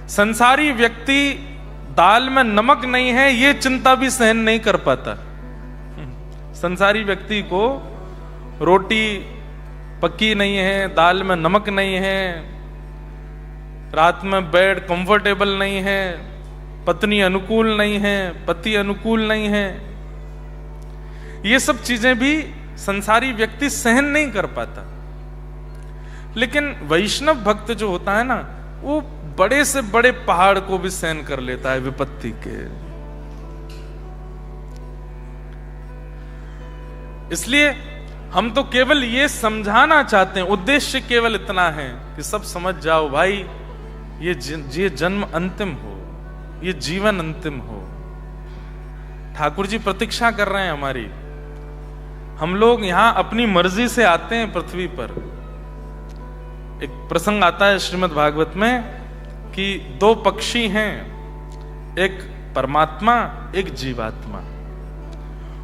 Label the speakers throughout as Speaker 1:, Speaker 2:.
Speaker 1: संसारी व्यक्ति दाल में नमक नहीं है ये चिंता भी सहन नहीं कर पाता। संसारी व्यक्ति को रोटी पकी नहीं है, दाल में नमक नहीं है, रात में बेड कंफर्टेबल नहीं है, पत्नी अनुकूल नहीं है, पति अनुकूल नहीं है, ये सब चीजें भी संसारी व्यक्ति सहन नहीं कर पाता। लेकिन वैष्णव भक्त जो होता है ना, वो बड़े से बड़े पहाड़ को भी सहन कर लेता है विपत्ति के। ये हम तो केवल ये समझाना चाहते हैं, उद्देश्य केवल इतना है कि सब समझ जाओ भाई, ये जन्म अंतिम हो, ये जीवन अंतिम हो। ठाकुर जी प्रतीक्षा कर रहे हैं हमारी। हम लोग यहां अपनी मर्जी से आते हैं पृथ्वी पर। एक प्रसंग आता है श्रीमद् भागवत में कि दो पक्षी हैं, एक परमात्मा एक जीवात्मा,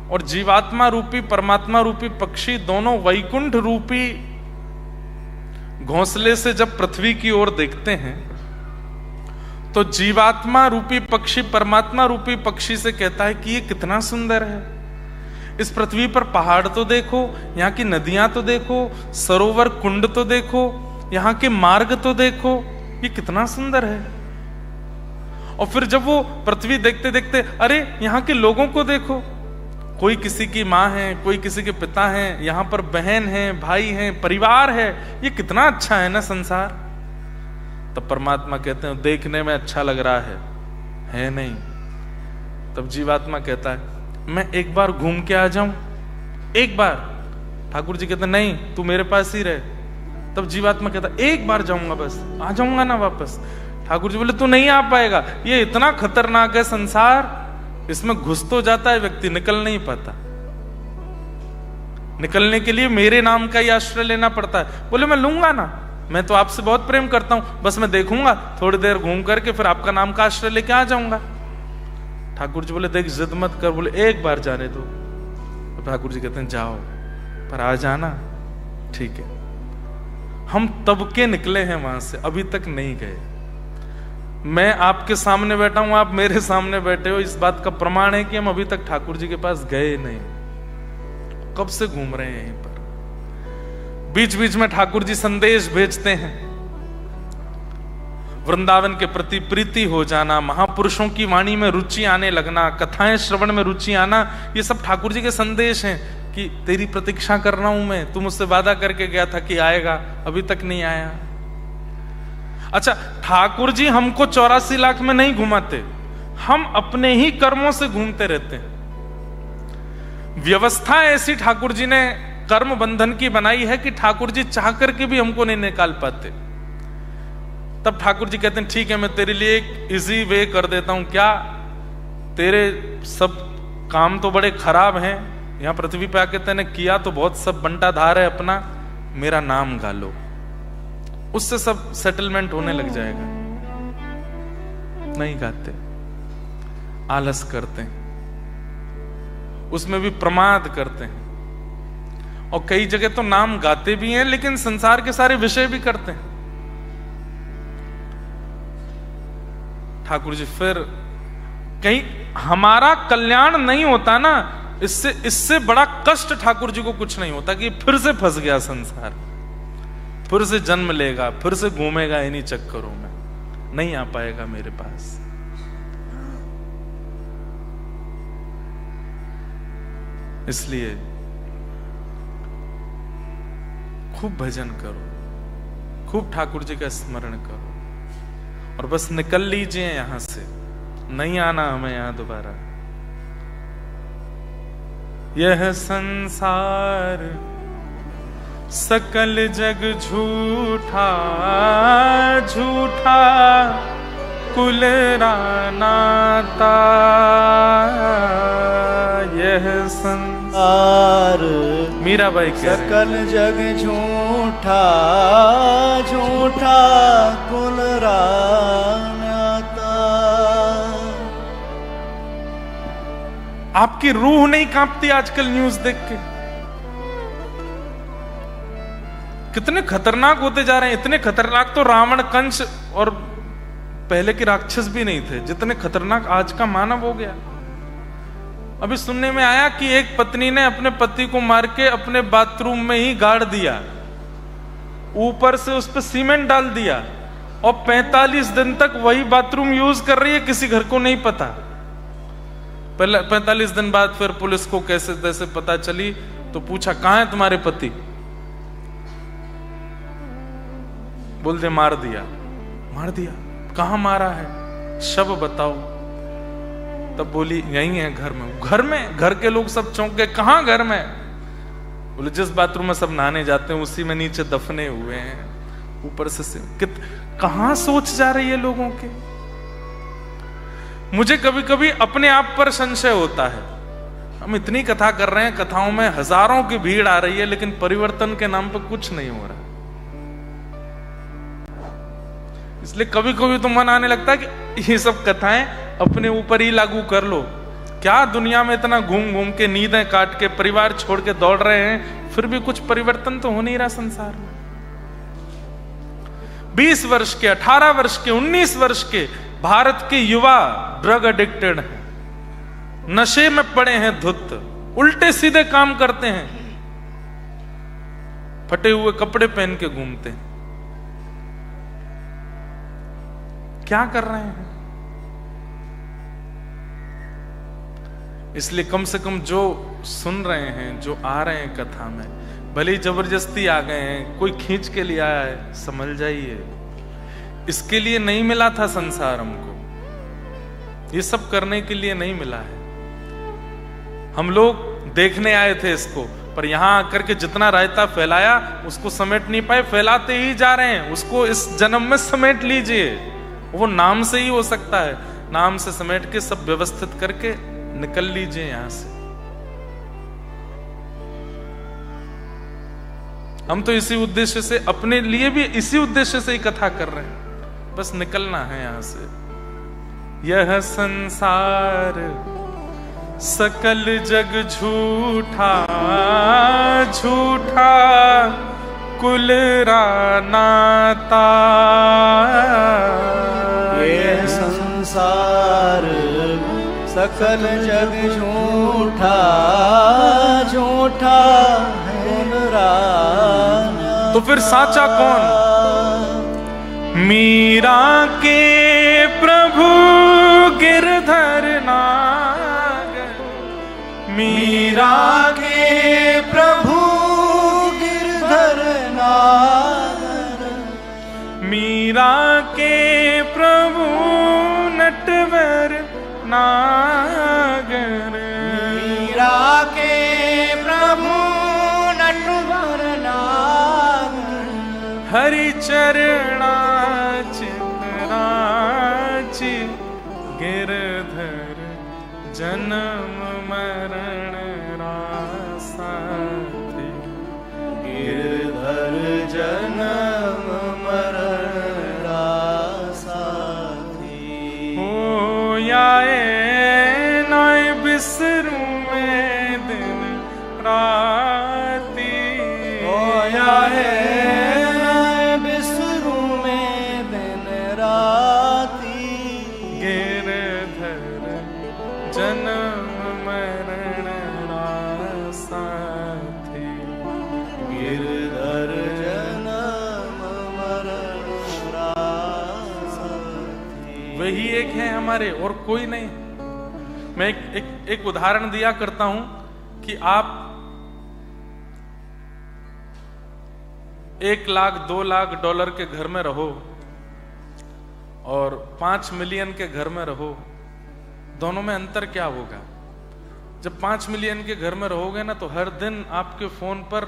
Speaker 1: और जीवात्मा रूपी परमात्मा रूपी पक्षी दोनों वैकुंठ रूपी घोंसले से जब पृथ्वी की ओर देखते हैं तो जीवात्मा रूपी पक्षी परमात्मा रूपी पक्षी से कहता है कि ये कितना सुंदर है, इस पृथ्वी पर पहाड़ तो देखो, यहाँ की नदियां तो देखो, सरोवर कुंड तो देखो, यहाँ के मार्ग तो देखो, ये कितना सुंदर है। और फिर जब वो पृथ्वी देखते देखते, अरे यहाँ के लोगों को देखो, कोई किसी की माँ है, कोई किसी के पिता हैं, यहाँ पर बहन है, भाई हैं, परिवार है, ये कितना अच्छा है ना संसार। तब परमात्मा कहते हैं देखने में अच्छा लग रहा है नहीं। तब जीवात्मा कहता है मैं एक बार घूम के आ जाऊं, एक बार। ठाकुर जी कहते हैं नहीं, तू मेरे पास ही रहे। तब जीवात्मा कहता है एक बार जाऊंगा, बस आ जाऊंगा ना वापस। ठाकुर जी बोले तू नहीं आ पाएगा, ये इतना खतरनाक है संसार, इसमें घुस तो जाता है व्यक्ति, निकल नहीं पाता। निकलने के लिए मेरे नाम का ही आश्रय लेना पड़ता है। बोले मैं लूंगा ना, मैं तो आपसे बहुत प्रेम करता हूं, बस मैं देखूंगा, थोड़ी देर घूम करके फिर आपका नाम का आश्रय लेके आ जाऊंगा। ठाकुर जी बोले देख जिद मत कर, बोले एक बार जाने दो। तो ठाकुर जी कहते हैं जाओ, पर आ जाना, ठीक है। हम तब के निकले हैं वहां से, अभी तक नहीं गए। मैं आपके सामने बैठा हूं, आप मेरे सामने बैठे हो, इस बात का प्रमाण है कि हम अभी तक ठाकुर जी के पास गए नहीं। कब से घूम रहे हैं यहीं पर। बीच बीच में ठाकुर जी संदेश भेजते हैं, वृंदावन के प्रति प्रीति हो जाना, महापुरुषों की वाणी में रुचि आने लगना, कथाएं श्रवण में रुचि आना, ये सब ठाकुर जी के संदेश हैं कि तेरी प्रतीक्षा कर रहा हूं मैं, तू मुझसे वादा करके गया था कि आएगा, अभी तक नहीं आया। अच्छा, ठाकुर जी हमको 84 लाख में नहीं घुमाते, हम अपने ही कर्मों से घूमते रहते हैं। व्यवस्था ऐसी ठाकुर जी ने कर्म बंधन की बनाई है कि ठाकुर जी चाह करके भी हमको नहीं निकाल पाते। तब ठाकुर जी कहते हैं ठीक है, मैं तेरे लिए एक इजी वे कर देता हूं। क्या? तेरे सब काम तो बड़े खराब हैं, यहां पृथ्वी पे आके तेने किया तो बहुत सब बंटाधार है अपना, मेरा नाम गा लो, उससे सब सेटलमेंट होने लग जाएगा। नहीं गाते, आलस करते हैं, उसमें भी प्रमाद करते हैं, और कई जगह तो नाम गाते भी हैं लेकिन संसार के सारे विषय भी करते हैं। ठाकुर जी फिर कहीं हमारा कल्याण नहीं होता ना, इससे बड़ा कष्ट ठाकुर जी को कुछ नहीं होता कि फिर से फंस गया संसार, फिर से जन्म लेगा, फिर से घूमेगा इन्हीं चक्करों में, नहीं आ पाएगा मेरे पास। इसलिए खूब भजन करो, खूब ठाकुर जी का स्मरण करो, और बस निकल लीजिए यहां से, नहीं आना हमें यहां दोबारा। यह संसार सकल जग झूठा, झूठा कुल नाता। यह संसार मीराबाई कह
Speaker 2: सकल जग झूठा, झूठा कुल नाता।
Speaker 1: आपकी रूह नहीं कांपती आजकल न्यूज देख के? कितने खतरनाक होते जा रहे हैं, इतने खतरनाक तो रावण, कंस और पहले के राक्षस भी नहीं थे जितने खतरनाक आज का मानव हो गया। अभी सुनने में आया कि एक पत्नी ने अपने पति को मार के अपने बाथरूम में ही गाड़ दिया, ऊपर से उस पर सीमेंट डाल दिया और 45 दिन तक वही बाथरूम यूज कर रही है, किसी घर को नहीं पता। 45 दिन बाद फिर पुलिस को कैसे तैसे पता चली तो पूछा कहां है तुम्हारे पति, बोलते मार दिया। मार दिया? कहां मारा है, शव बताओ। तब बोली यही है घर में। घर में? घर के लोग सब चौंक गए, कहां घर में? बोले जिस बाथरूम में सब नहाने जाते हैं उसी में नीचे दफने हुए हैं, ऊपर से कहां सोच जा रही है लोगों के। मुझे कभी कभी अपने आप पर संशय होता है, हम इतनी कथा कर रहे हैं, कथाओं में हजारों की भीड़ आ रही है, लेकिन परिवर्तन के नाम पर कुछ नहीं हो रहा। इसलिए कभी कभी तो मन आने लगता है कि ये सब कथाएं अपने ऊपर ही लागू कर लो। क्या दुनिया में इतना घूम घूम के नींदें काट के परिवार छोड़ के दौड़ रहे हैं, फिर भी कुछ परिवर्तन तो हो नहीं रहा संसार में। 20 वर्ष के, 18 वर्ष के, 19 वर्ष के भारत के युवा ड्रग एडिक्टेड हैं, नशे में पड़े हैं, धुत, उल्टे सीधे काम करते हैं, फटे हुए कपड़े पहन के घूमते हैं। क्या कर रहे हैं? इसलिए कम से कम जो सुन रहे हैं, जो आ रहे हैं कथा में, भले ही जबरदस्ती आ गए हैं, कोई खींच के लिए आया है, समझ जाइए इसके लिए नहीं मिला था संसार हमको, ये सब करने के लिए नहीं मिला है। हम लोग देखने आए थे इसको, पर यहां आकर के जितना रायता फैलाया उसको समेट नहीं पाए, फैलाते ही जा रहे हैं। उसको इस जन्म में समेट लीजिए, वो नाम से ही हो सकता है, नाम से समेट के सब व्यवस्थित करके निकल लीजिए यहां से। हम तो इसी उद्देश्य से, अपने लिए भी इसी उद्देश्य से ही कथा कर रहे हैं, बस निकलना है यहां से। यह संसार सकल जग झूठा, झूठा कुल नाता।
Speaker 2: ये संसार सकल जग झूठा, झूठा कुल राना।
Speaker 1: तो फिर साचा कौन? मीरा के प्रभु गिरधर नागर,
Speaker 2: मीरा के प्रभु गिरधर नागर,
Speaker 1: मीरा के प्रभु नटवर नागर,
Speaker 2: मीरा के प्रभु नटवर नागर।
Speaker 1: हरि चरणा चितराची गिरधर जन्म मरण रासाथी,
Speaker 2: गिरधर जन्म मरण रासाथी।
Speaker 1: हो याए नाय बिसरू में दिन राती,
Speaker 2: हो याए नाय बिसरू में दिन राती।
Speaker 1: गिरधर जन्म मरण रासाथी,
Speaker 2: गिरधर जन्म मरण रासाथी।
Speaker 1: वही एक है हमारे, और कोई नहीं। मैं एक उदाहरण दिया करता हूं कि आप 1 लाख 2 लाख डॉलर के घर में रहो और 5 मिलियन के घर में रहो, दोनों में अंतर क्या होगा? जब 5 मिलियन के घर में रहोगे ना, तो हर दिन आपके फोन पर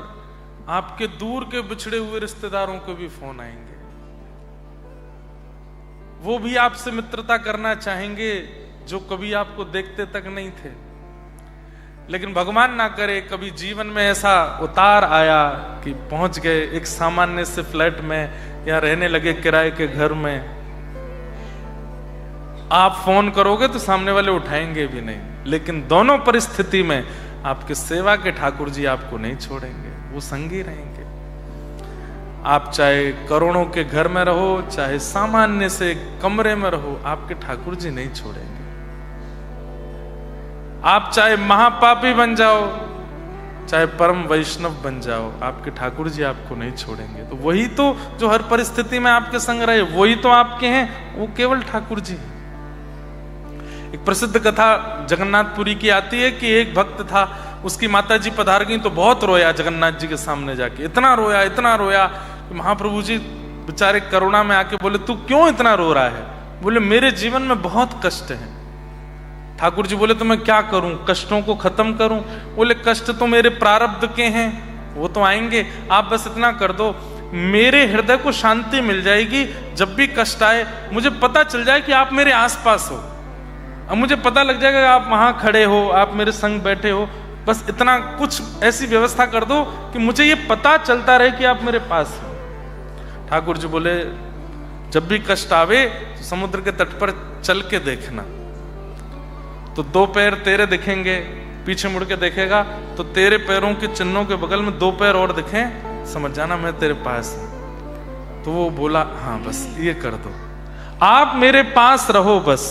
Speaker 1: आपके दूर के बिछड़े हुए रिश्तेदारों को भी फोन आएंगे, वो भी आपसे मित्रता करना चाहेंगे जो कभी आपको देखते तक नहीं थे। लेकिन भगवान ना करे कभी जीवन में ऐसा उतार आया कि पहुंच गए एक सामान्य से फ्लैट में या रहने लगे किराए के घर में, आप फोन करोगे तो सामने वाले उठाएंगे भी नहीं, लेकिन दोनों परिस्थिति में आपके सेवा के ठाकुर जी आपको नहीं छोड़ेंगे, वो संगी रहेंगे। आप चाहे करोड़ों के घर में रहो, चाहे सामान्य से कमरे में रहो, आपके ठाकुर जी नहीं छोड़ेंगे। आप चाहे महापापी बन जाओ, चाहे परम वैष्णव बन जाओ, आपके ठाकुर जी आपको नहीं छोड़ेंगे। तो वही तो जो हर परिस्थिति में आपके संग रहे, वही तो आपके हैं, वो केवल ठाकुर जी हैं। एक प्रसिद्ध कथा जगन्नाथपुरी की आती है कि एक भक्त था, उसकी माता जी पधार गई तो बहुत रोया जगन्नाथ जी के सामने जाके, इतना रोया कि महाप्रभु जी बेचारे करुणा में आके बोले, तू क्यों इतना रो रहा है? बोले, मेरे जीवन में बहुत कष्ट है। ठाकुर जी बोले, तो मैं क्या करूं, कष्टों को खत्म करूं? बोले, कष्ट तो मेरे प्रारब्ध के हैं, वो तो आएंगे, आप बस इतना कर दो, मेरे हृदय को शांति मिल जाएगी। जब भी कष्ट आए मुझे पता चल जाए कि आप मेरे आसपास हो, अब मुझे पता लग जाएगा आप वहां खड़े हो, आप मेरे संग बैठे हो, बस इतना कुछ ऐसी व्यवस्था कर दो कि मुझे ये पता चलता रहे कि आप मेरे पास हो। ठाकुर जी बोले, जब भी कष्ट आवे तो समुद्र के तट पर चल के देखना, तो 2 पैर तेरे दिखेंगे, पीछे मुड़ के देखेगा तो तेरे पैरों के चिन्हों के बगल में 2 पैर और दिखें, समझ जाना मैं तेरे पास हूं। तो वो बोला, हाँ बस ये कर दो, आप मेरे पास रहो, बस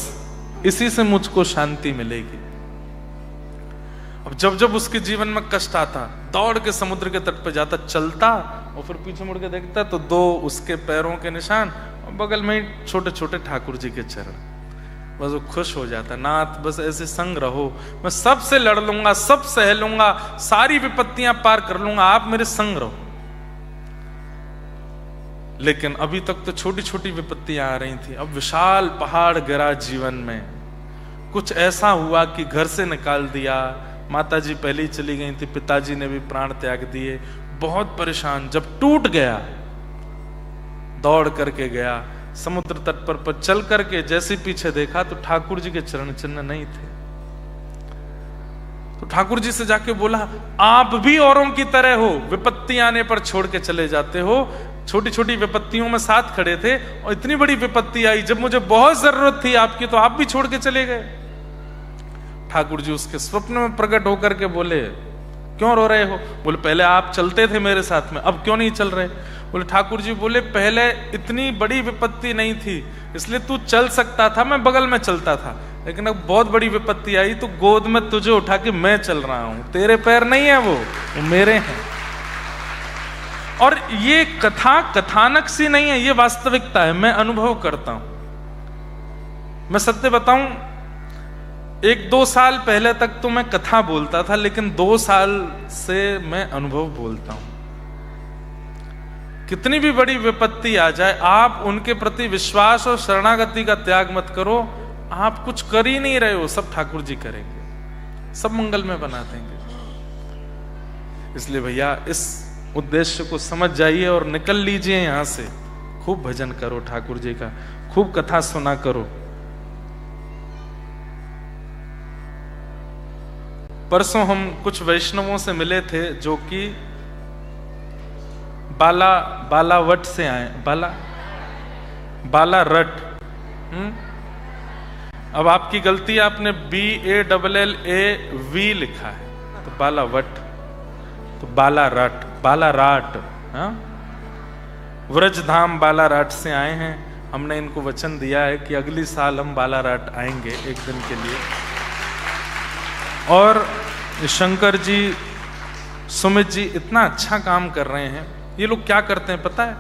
Speaker 1: इसी से मुझको शांति मिलेगी। अब जब जब उसके जीवन में कष्ट आता, दौड़ के समुद्र के तट पर जाता, चलता और फिर पीछे मुड़ के देखता तो 2 उसके पैरों के निशान और बगल में ही छोटे छोटे ठाकुर जी के चरण। बस वो खुश हो जाता, नाथ बस ऐसे संग रहो, मैं सबसे लड़ लूंगा, सब सह लूंगा, सारी विपत्तियां पार कर लूंगा, आप मेरे संग रहो। लेकिन अभी तक तो छोटी छोटी विपत्तियां आ रही थी, अब विशाल पहाड़ गिरा जीवन में। कुछ ऐसा हुआ कि घर से निकाल दिया, माताजी पहले ही चली गई थी, पिताजी ने भी प्राण त्याग दिए, बहुत परेशान। जब टूट गया, दौड़ करके गया समुद्र तट पर चल करके जैसे पीछे देखा तो ठाकुर जी के चरण चिन्ह नहीं थे। तो ठाकुर जी से जाके बोला, आप भी औरों की तरह हो, विपत्ति आने पर छोड़ के चले जाते हो, छोटी छोटी विपत्तियों में साथ खड़े थे और इतनी बड़ी विपत्ति आई जब मुझे बहुत जरूरत थी आपकी, तो आप भी छोड़ के चले गए। ठाकुर जी उसके स्वप्न में प्रकट होकर के बोले, क्यों रो रहे हो? बोले, पहले आप चलते थे मेरे साथ में, अब क्यों नहीं चल रहे? बोले, ठाकुर जी बोले, पहले इतनी बड़ी विपत्ति नहीं थी इसलिए तू चल सकता था, मैं बगल में चलता था, लेकिन अब बहुत बड़ी विपत्ति आई तो गोद में तुझे उठा के मैं चल रहा हूं, तेरे पैर नहीं है वो मेरे हैं। और ये कथा कथानक सी नहीं है, ये वास्तविकता है, मैं अनुभव करता हूं। मैं सत्य बताऊं, 1-2 साल पहले तक तो मैं कथा बोलता था, लेकिन 2 साल से मैं अनुभव बोलता हूं। कितनी भी बड़ी विपत्ति आ जाए, आप उनके प्रति विश्वास और शरणागति का त्याग मत करो। आप कुछ कर ही नहीं रहे हो, सब ठाकुर जी करेंगे, सब मंगल में बना देंगे। इसलिए भैया इस उद्देश्य को समझ जाइए और निकल लीजिए यहां से। खूब भजन करो ठाकुर जी का, खूब कथा सुना करो। परसों हम कुछ वैष्णवों से मिले थे जो कि बालावट से आए, बालारट। अब आपकी गलती, आपने BALLAV लिखा है, तो बालावट, तो बालाराट, हाँ? व्रजधाम बालाराट से आए हैं। हमने इनको वचन दिया है कि अगली साल हम बालाराट आएंगे एक दिन के लिए। और शंकर जी, सुमित जी इतना अच्छा काम कर रहे हैं। ये लोग क्या करते हैं पता है?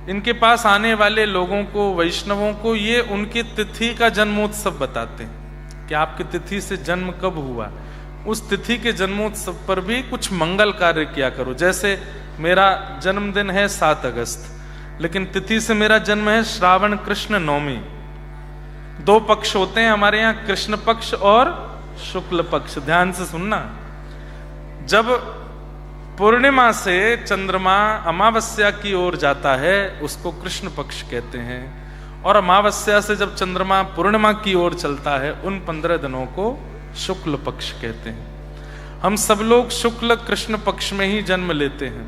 Speaker 1: इनके पास आने वाले लोगों को, वैष्णवों को, ये उनकी तिथि का जन्मोत्सव बताते हैं कि आपकी तिथि से जन्म कब हुआ। उस तिथि के जन्मोत्सव पर भी कुछ मंगल कार्य किया करो। जैसे मेरा जन्मदिन है 7 अगस्त, लेकिन तिथि से मेरा जन्म है श्रावण कृष्ण नवमी। 2 पक्ष होते हैं हमारे यहाँ, कृष्ण पक्ष और शुक्ल पक्ष। ध्यान से सुनना, जब पूर्णिमा से चंद्रमा अमावस्या की ओर जाता है उसको कृष्ण पक्ष कहते हैं, और अमावस्या से जब चंद्रमा पूर्णिमा की ओर चलता है उन 15 दिनों को शुक्ल पक्ष कहते हैं। हम सब लोग शुक्ल कृष्ण पक्ष में ही जन्म लेते हैं।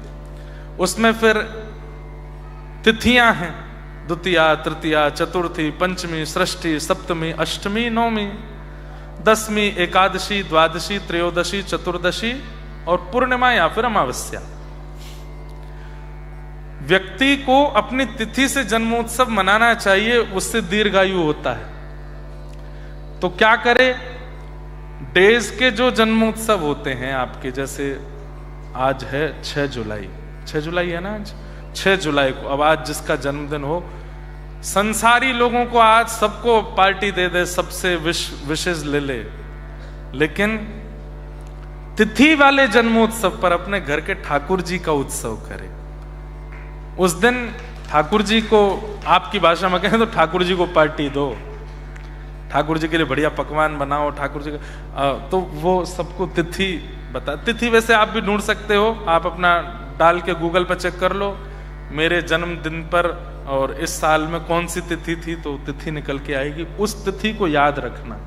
Speaker 1: उसमें फिर तिथियां हैं, द्वितीया, तृतीया, चतुर्थी, पंचमी, षष्ठी, सप्तमी, अष्टमी, नवमी, दसवीं, एकादशी, द्वादशी, त्रयोदशी, चतुर्दशी और पूर्णिमा या फिर अमावस्या। व्यक्ति को अपनी तिथि से जन्मोत्सव मनाना चाहिए, उससे दीर्घायु होता है। तो क्या करे, डेज के जो जन्मोत्सव होते हैं आपके, जैसे आज है 6 जुलाई, 6 जुलाई है ना आज, 6 जुलाई को, अब आज जिसका जन्मदिन हो, संसारी लोगों को आज सबको पार्टी दे दे, सबसे विशेष ले ले, लेकिन तिथि वाले जन्मोत्सव पर अपने घर के ठाकुर जी का उत्सव करे। उस दिन ठाकुर जी को, आपकी भाषा में कहें तो ठाकुर जी को पार्टी दो, ठाकुर जी के लिए बढ़िया पकवान बनाओ, ठाकुर जी का, तो वो सबको तिथि बता। तिथि वैसे आप भी ढूंढ सकते हो, आप अपना डाल के गूगल पर चेक कर लो, मेरे जन्मदिन पर और इस साल में कौन सी तिथि थी, तो तिथि निकल के आएगी। उस तिथि को याद रखना,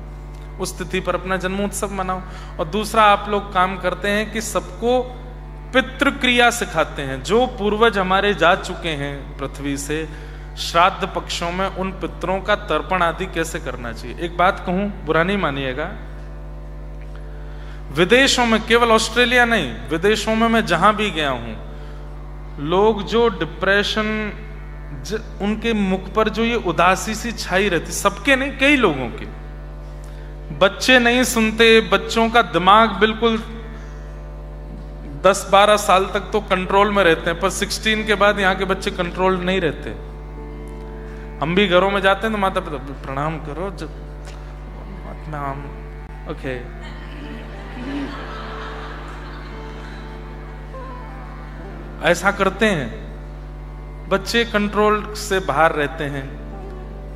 Speaker 1: उस तिथि पर अपना जन्मोत्सव मनाओ। और दूसरा आप लोग काम करते हैं कि सबको पितृ क्रिया सिखाते हैं। जो पूर्वज हमारे जा चुके हैं पृथ्वी से, श्राद्ध पक्षों में उन पितरों का तर्पण आदि कैसे करना चाहिए। एक बात कहूं, बुरा नहीं मानिएगा, विदेशों में, केवल ऑस्ट्रेलिया नहीं, विदेशों में मैं जहां भी गया हूं, लोग जो डिप्रेशन, उनके मुख पर जो ये उदासी सी छाई रहती, सबके नहीं, कई लोगों के, बच्चे नहीं सुनते, बच्चों का दिमाग बिल्कुल 10-12 साल तक तो कंट्रोल में रहते हैं, पर 16 के बाद यहाँ के बच्चे कंट्रोल नहीं रहते। हम भी घरों में जाते हैं तो माता पिता प्रणाम करो, जब ओके, ऐसा करते हैं। बच्चे कंट्रोल से बाहर रहते हैं,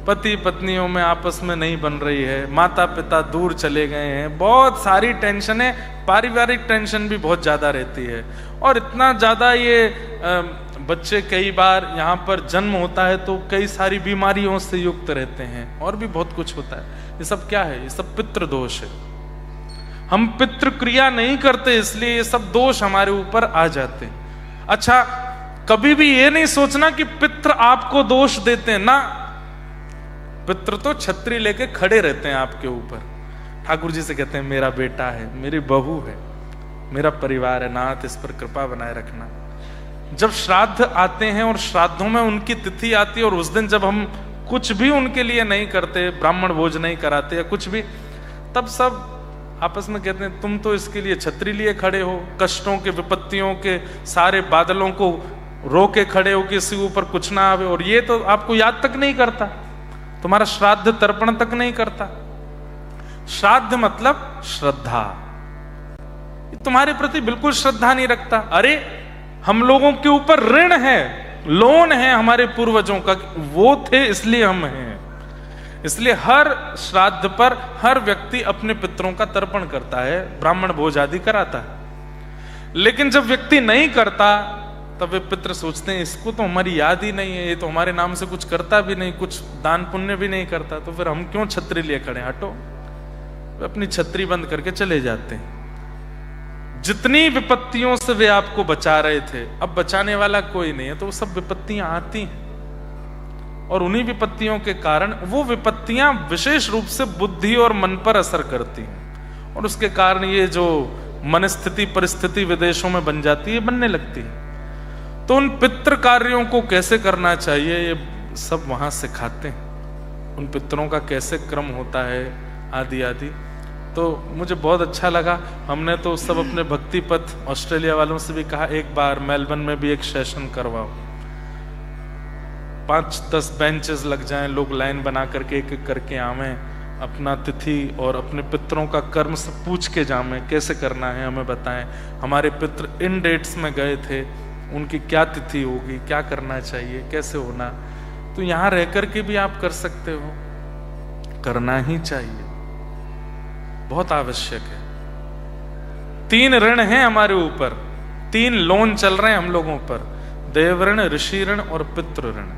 Speaker 1: पति पत्नियों में आपस में नहीं बन रही है, माता पिता दूर चले गए हैं, बहुत सारी टेंशनें, पारिवारिक टेंशन भी बहुत ज्यादा रहती है। और इतना ज्यादा ये बच्चे, कई बार यहाँ पर जन्म होता है तो कई सारी बीमारियों से युक्त रहते हैं, और भी बहुत कुछ होता है। ये सब क्या है, ये सब पितृ दोष है। हम पितृ क्रिया नहीं करते, इसलिए ये सब दोष हमारे ऊपर आ जाते हैं। अच्छा, कभी भी ये नहीं सोचना कि पितृ आपको दोष देते हैं ना, पितृ तो छतरी लेके खड़े रहते हैं आपके ऊपर। ठाकुर जी से कहते हैं मेरा बेटा है, मेरी बहू है, मेरा परिवार है, नाथ इस पर कृपा बनाए रखना। जब श्राद्ध आते हैं और श्राद्धों में उनकी तिथि आती है, और उस दिन जब हम कुछ भी उनके लिए नहीं करते, ब्राह्मण भोज नहीं कराते या कुछ भी, तब सब आपस में कहते हैं तुम तो इसके लिए छतरी लिए खड़े हो, कष्टों के, विपत्तियों के सारे बादलों को रोके खड़े हो कि इसके ऊपर कुछ ना आवे, और ये तो आपको याद तक नहीं करता, तुम्हारा श्राद्ध तर्पण तक नहीं करता। श्राद्ध मतलब श्रद्धा, तुम्हारे प्रति बिल्कुल श्रद्धा नहीं रखता। अरे हम लोगों के ऊपर ऋण है, लोन है हमारे पूर्वजों का, वो थे इसलिए हम हैं। इसलिए हर श्राद्ध पर हर व्यक्ति अपने पितरों का तर्पण करता है, ब्राह्मण भोज आदि कराता है। लेकिन जब व्यक्ति नहीं करता, तब वे पितृ सोचते हैं इसको तो हमारी याद ही नहीं है, ये तो हमारे नाम से कुछ करता भी नहीं, कुछ दान पुण्य भी नहीं करता, तो फिर हम क्यों छतरी लिए खड़े, हटो। वे अपनी छतरी बंद करके चले जाते हैं। जितनी विपत्तियों से वे आपको बचा रहे थे, अब बचाने वाला कोई नहीं है, तो वो सब विपत्तियां आती हैं, और उन्हीं विपत्तियों के कारण वो विपत्तियां विशेष रूप से बुद्धि और मन पर असर करती हैं, और उसके कारण ये जो मनस्थिति परिस्थिति विदेशों में बन जाती है, बनने लगती है। तो उन पितृ कार्यों को कैसे करना चाहिए, ये सब वहां सिखाते हैं, उन पितरों का कैसे क्रम होता है आदि आदि। तो मुझे बहुत अच्छा लगा। हमने तो सब अपने भक्ति पथ ऑस्ट्रेलिया वालों से भी कहा एक बार मेलबर्न में भी एक सेशन करवाओ, 5-10 बेंचेस लग जाएं, लोग लाइन बना करके एक एक करके आवें, अपना तिथि और अपने पितरों का कर्म सब पूछ के जावें, कैसे करना है हमें बताएं, हमारे पितृ इन डेट्स में गए थे, उनकी क्या तिथि होगी, क्या करना चाहिए, कैसे होना। तो यहाँ रह करके भी आप कर सकते हो, करना ही चाहिए, बहुत आवश्यक है। 3 ऋण हैं हमारे ऊपर, 3 लोन चल रहे हैं हम लोगों पर, देव ऋण, ऋषि ऋण और पितृ ऋण।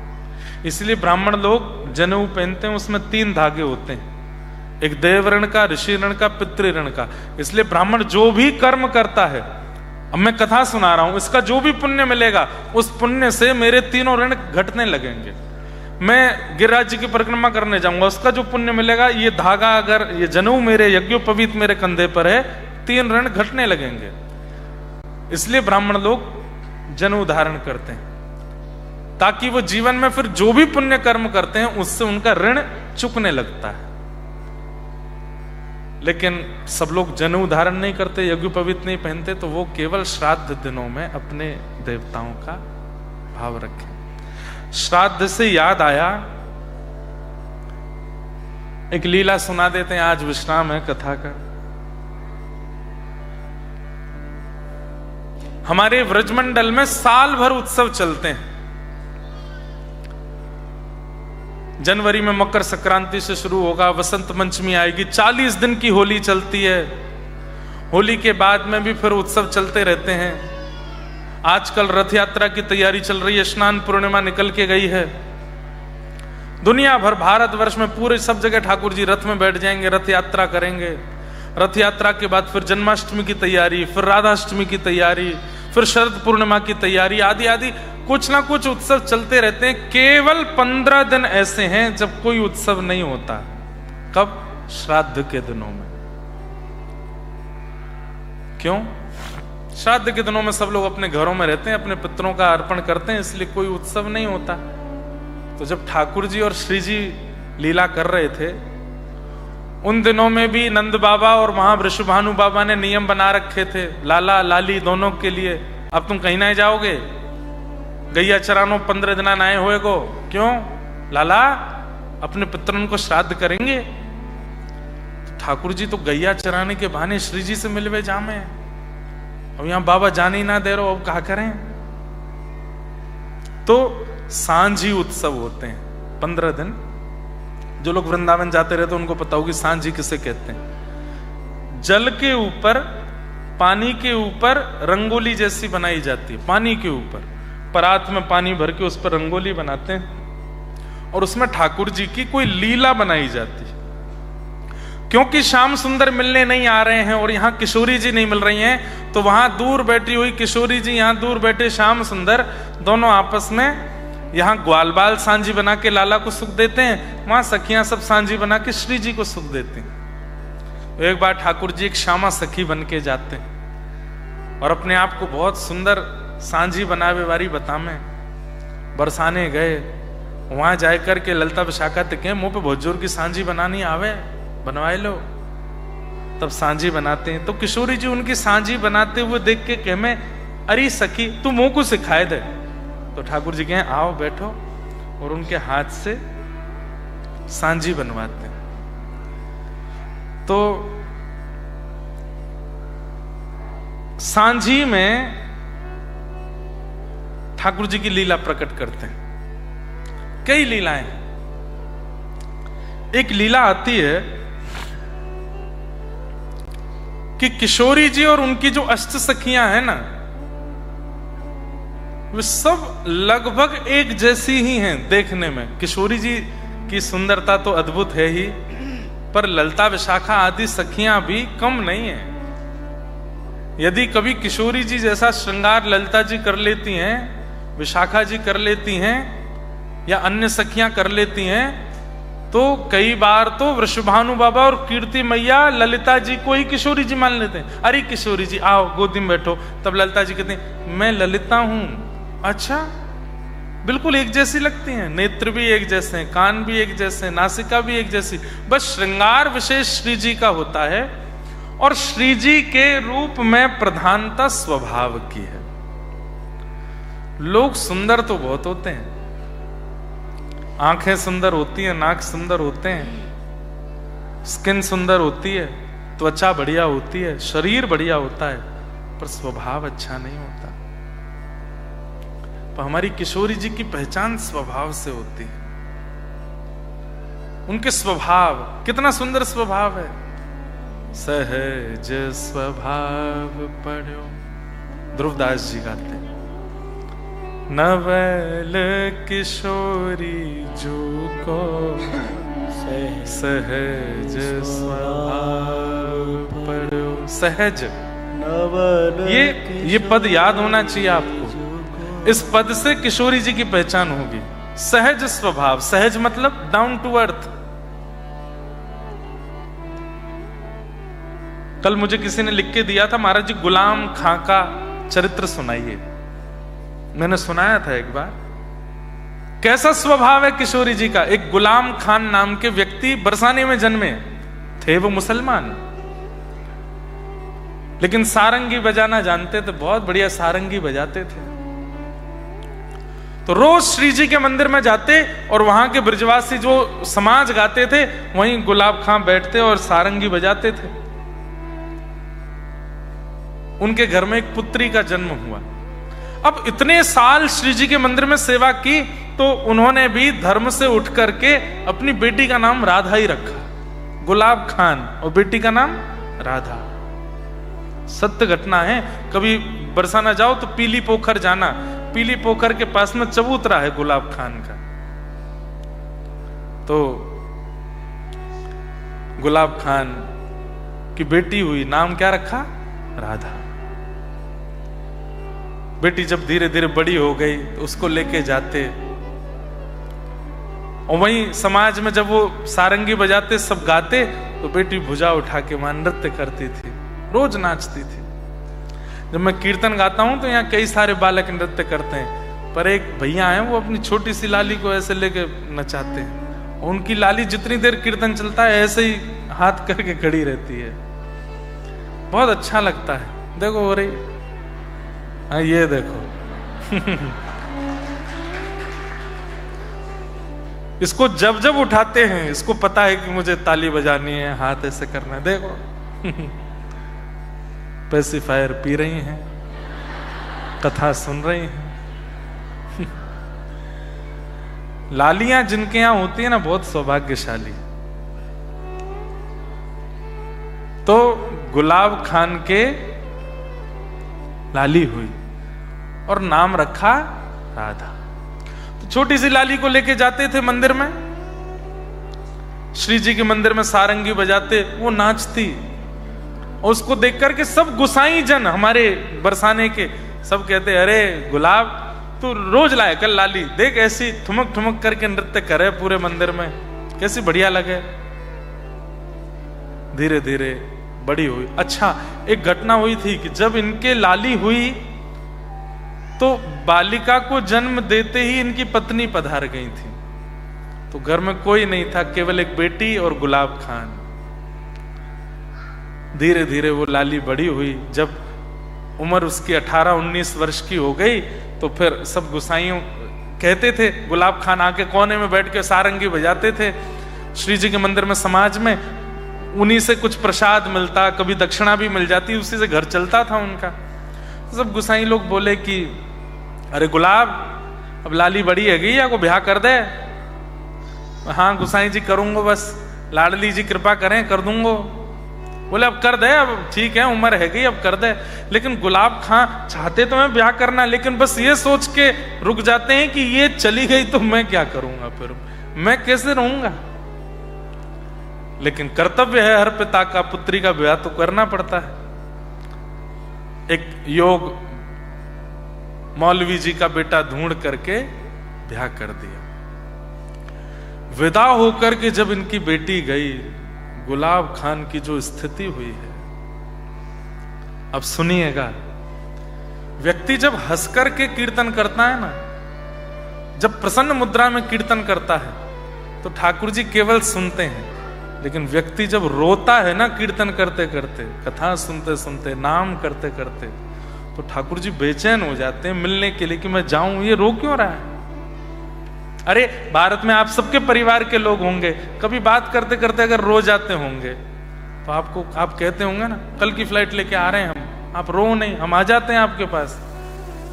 Speaker 1: इसलिए ब्राह्मण लोग जनेऊ पहनते हैं, उसमें 3 धागे होते हैं, एक देव ऋण का, ऋषि ऋण का, पितृ ऋण का। इसलिए ब्राह्मण जो भी कर्म करता है, अब मैं कथा सुना रहा हूं, इसका जो भी पुण्य मिलेगा, उस पुण्य से मेरे 3 ऋण घटने लगेंगे। मैं गिरिराज जी की परिक्रमा करने जाऊंगा, उसका जो पुण्य मिलेगा, ये धागा अगर, ये जनेऊ मेरे यज्ञोपवीत मेरे कंधे पर है, 3 ऋण घटने लगेंगे। इसलिए ब्राह्मण लोग जनेऊ धारण करते हैं। ताकि वो जीवन में फिर जो भी पुण्य कर्म करते हैं उससे उनका ऋण चुकने लगता है। लेकिन सब लोग जनेऊ धारण नहीं करते, यज्ञोपवीत नहीं पहनते, तो वो केवल श्राद्ध दिनों में अपने देवताओं का भाव रखें। श्राद्ध से याद आया, एक लीला सुना देते हैं, आज विश्राम है कथा का। हमारे व्रजमंडल में साल भर उत्सव चलते हैं। जनवरी में मकर संक्रांति से शुरू होगा, वसंत पंचमी आएगी, 40 दिन की होली चलती है। होली के बाद में भी फिर उत्सव चलते रहते हैं। आजकल रथ यात्रा की तैयारी चल रही है, स्नान पूर्णिमा निकल के गई है। दुनिया भर, भारतवर्ष में पूरे सब जगह ठाकुर जी रथ में बैठ जाएंगे, रथ यात्रा करेंगे। रथ यात्रा के बाद फिर जन्माष्टमी की तैयारी, फिर राधाष्टमी की तैयारी, फिर शरद पूर्णिमा की तैयारी, आदि आदि कुछ ना कुछ उत्सव चलते रहते हैं। केवल 15 दिन ऐसे हैं जब कोई उत्सव नहीं होता। कब? श्राद्ध के दिनों में। क्यों? श्राद्ध के दिनों में सब लोग अपने घरों में रहते हैं, अपने पितरों का अर्पण करते हैं, इसलिए कोई उत्सव नहीं होता। तो जब ठाकुर जी और श्री जी लीला कर रहे थे, उन दिनों में भी नंद बाबा और वहां वृषभानु बाबा ने नियम बना रखे थे, लाला लाली दोनों के लिए। अब तुम कहीं नहीं जाओगे, गैया चरानो 15 दिन आए हुए को। क्यों? लाला अपने पितरों को श्राद्ध करेंगे। तो ठाकुर जी तो गैया चराने के बहाने श्री जी से मिलवे जामे, अब यहां बाबा जाने ही ना दे रहे हो, अब कहा करें। तो सांझी उत्सव होते हैं 15 दिन। जो लोग वृंदावन जाते रहते उनको पता होगी सांझी किसे कहते हैं। जल के ऊपर, पानी के ऊपर रंगोली जैसी बनाई जाती है। पानी के ऊपर परात में पानी भर के उस पर रंगोली बनाते हैं और उसमें ठाकुर जी की कोई लीला बनाई जाती है। क्योंकि श्याम सुंदर मिलने नहीं आ रहे हैं और यहां किशोरी जी नहीं मिल रही हैं, तो वहां दूर बैठी हुई किशोरी जी, यहां दूर बैठे श्याम सुंदर, दोनों आपस में यहां ग्वाल बाल सांझी बना के लाला को सुख देते हैं, वहां सखियां सब सांझी बना के श्री जी को सुख देते हैं। तो एक बार ठाकुर जी एक श्यामा सखी बन के जाते हैं और अपने आप को बहुत सुंदर सांझी बनावे वारी बतामे बरसाने गए। वहां जाकर के ललता विशाखा तिके, मुंह पे बहुत जोर की सांझी बनानी आवे, बनवाए लो। तब सांझी बनाते हैं। तो किशोरी जी उनकी सांझी बनाते हुए देख के कहे, मैं अरे सखी तू मुंह को सिखाए दे। तो ठाकुर जी कहें आओ बैठो, और उनके हाथ से सांझी बनवाते हैं। तो सांझी में ठाकुर जी की लीला प्रकट करते हैं। कई लीलाएं। एक लीला आती है कि किशोरी जी और उनकी जो अष्ट सखियां हैं ना, वे सब लगभग एक जैसी ही हैं देखने में। किशोरी जी की सुंदरता तो अद्भुत है ही, पर ललता विशाखा आदि सखियां भी कम नहीं है। यदि कभी किशोरी जी जैसा श्रृंगार ललता जी कर लेती हैं, विशाखा जी कर लेती हैं, या अन्य सखियां कर लेती हैं, तो कई बार तो वृषभानु बाबा और कीर्ति मैया ललिता जी को ही किशोरी जी मान लेते हैं। अरे किशोरी जी आओ गोदी में बैठो। तब ललिता जी कहते हैं मैं ललिता हूं। अच्छा, बिल्कुल एक जैसी लगती हैं, नेत्र भी एक जैसे हैं, कान भी एक जैसे हैं, नासिका भी एक जैसी, बस श्रृंगार विशेष श्री जी का होता है और श्री जी के रूप में प्रधानता स्वभाव की है। लोग सुंदर तो बहुत होते हैं, आंखें सुंदर होती हैं, नाक सुंदर होते हैं, स्किन सुंदर होती है, त्वचा बढ़िया होती है, शरीर बढ़िया होता है, पर स्वभाव अच्छा नहीं होता। पर हमारी किशोरी जी की पहचान स्वभाव से होती है। उनके स्वभाव, कितना सुंदर स्वभाव है। सहज स्वभाव पढ़ो, ध्रुवदास जी गाते हैं। नवल किशोरी जो को सहज स्वभाव पढ़ो। सहज, ये पद याद होना चाहिए आपको। इस पद से किशोरी जी की पहचान होगी। सहज स्वभाव, सहज मतलब डाउन टू अर्थ। कल मुझे किसी ने लिख के दिया था, महाराज जी गुलाम खां का चरित्र सुनाइए। मैंने सुनाया था एक बार। कैसा स्वभाव है किशोरी जी का। एक गुलाम खान नाम के व्यक्ति बरसाने में जन्मे थे, वो मुसलमान, लेकिन सारंगी बजाना जानते थे, बहुत बढ़िया सारंगी बजाते थे। तो रोज श्री जी के मंदिर में जाते और वहां के ब्रजवासी जो समाज गाते थे वहीं गुलाब खां बैठते और सारंगी बजाते थे। उनके घर में एक पुत्री का जन्म हुआ। अब इतने साल श्री जी के मंदिर में सेवा की तो उन्होंने भी धर्म से उठ करके अपनी बेटी का नाम राधा ही रखा, गुलाब खान, और बेटी का नाम राधा। सत्य घटना है। कभी बरसाना जाओ तो पीली पोखर जाना, पीली पोखर के पास में चबूतरा है गुलाब खान का। तो गुलाब खान की बेटी हुई, नाम क्या रखा? राधा। बेटी जब धीरे धीरे बड़ी हो गई तो उसको लेके जाते, और वहीं समाज में जब वो सारंगी बजाते सब गाते तो बेटी भुजा उठा के वहां नृत्य करती थी, रोज नाचती थी। जब मैं कीर्तन गाता हूं तो यहाँ कई सारे बालक नृत्य करते हैं, पर एक भैया हैं वो अपनी छोटी सी लाली को ऐसे लेके नचाते हैं, और उनकी लाली जितनी देर कीर्तन चलता है ऐसे ही हाथ करके खड़ी रहती है। बहुत अच्छा लगता है। देखो हो रही, हाँ ये देखो इसको जब जब उठाते हैं इसको पता है कि मुझे ताली बजानी है, हाथ ऐसे करना है। देखो पेसिफायर पी रही हैं, कथा सुन रही हैं। लालियां जिनके यहां होती है ना, बहुत सौभाग्यशाली। तो गुलाब खान के लाली हुई और नाम रखा राधा। तो छोटी सी लाली को लेके जाते थे मंदिर में, श्री जी के मंदिर में सारंगी बजाते, वो नाचती, और उसको देख करके सब गुसाई जन हमारे बरसाने के सब कहते, अरे गुलाब तू रोज लाए कल लाली, देख ऐसी ठुमक ठुमक करके नृत्य करे पूरे मंदिर में, कैसी बढ़िया लगे। धीरे धीरे बड़ी हुई। अच्छा, एक घटना हुई थी कि जब इनके लाली हुई तो बालिका को जन्म देते ही इनकी पत्नी पधार गई थी। तो घर में कोई नहीं था, केवल एक बेटी और गुलाब खान। धीरे धीरे वो लाली बड़ी हुई। जब उम्र उसकी 18-19 वर्ष की हो गई तो फिर सब गुसाइयों कहते थे, गुलाब खान आके कोने में बैठ के सारंगी बजाते थे श्री जी के मंदिर में, समाज में। उन्हीं से कुछ प्रसाद मिलता, कभी दक्षिणा भी मिल जाती, उसी से घर चलता था उनका। तो सब गुसाई लोग बोले कि अरे गुलाब, अब लाली बड़ी है गई, या को ब्याह कर दे। हाँ गुसाई जी करूंगा, बस लाडली जी कृपा करें कर दूंगो। बोले अब कर दे, अब ठीक है उम्र है गई, अब कर दे। लेकिन गुलाब खां चाहते तो मैं ब्याह करना, लेकिन बस ये सोच के रुक जाते हैं कि ये चली गई तो मैं क्या करूंगा, फिर मैं कैसे रहूंगा। लेकिन कर्तव्य है हर पिता का, पुत्री का ब्याह तो करना पड़ता है। एक योग मौलवी जी का बेटा ढूंढ करके ब्याह कर दिया। विदा होकर के जब इनकी बेटी गई, गुलाब खान की जो स्थिति हुई है, अब सुनिएगा। व्यक्ति जब हंसकर के कीर्तन करता है ना, जब प्रसन्न मुद्रा में कीर्तन करता है तो ठाकुर जी केवल सुनते हैं, लेकिन व्यक्ति जब रोता है ना कीर्तन करते करते, कथा सुनते सुनते, नाम करते करते, तो ठाकुर जी बेचैन हो जाते हैं मिलने के लिए कि मैं जाऊं, ये रो क्यों रहा है। अरे भारत में आप सबके परिवार के लोग होंगे, कभी बात करते करते अगर रो जाते होंगे तो आप कहते होंगे ना, कल की फ्लाइट लेके आ रहे हैं हम, आप रो नहीं, हम आ जाते हैं आपके पास।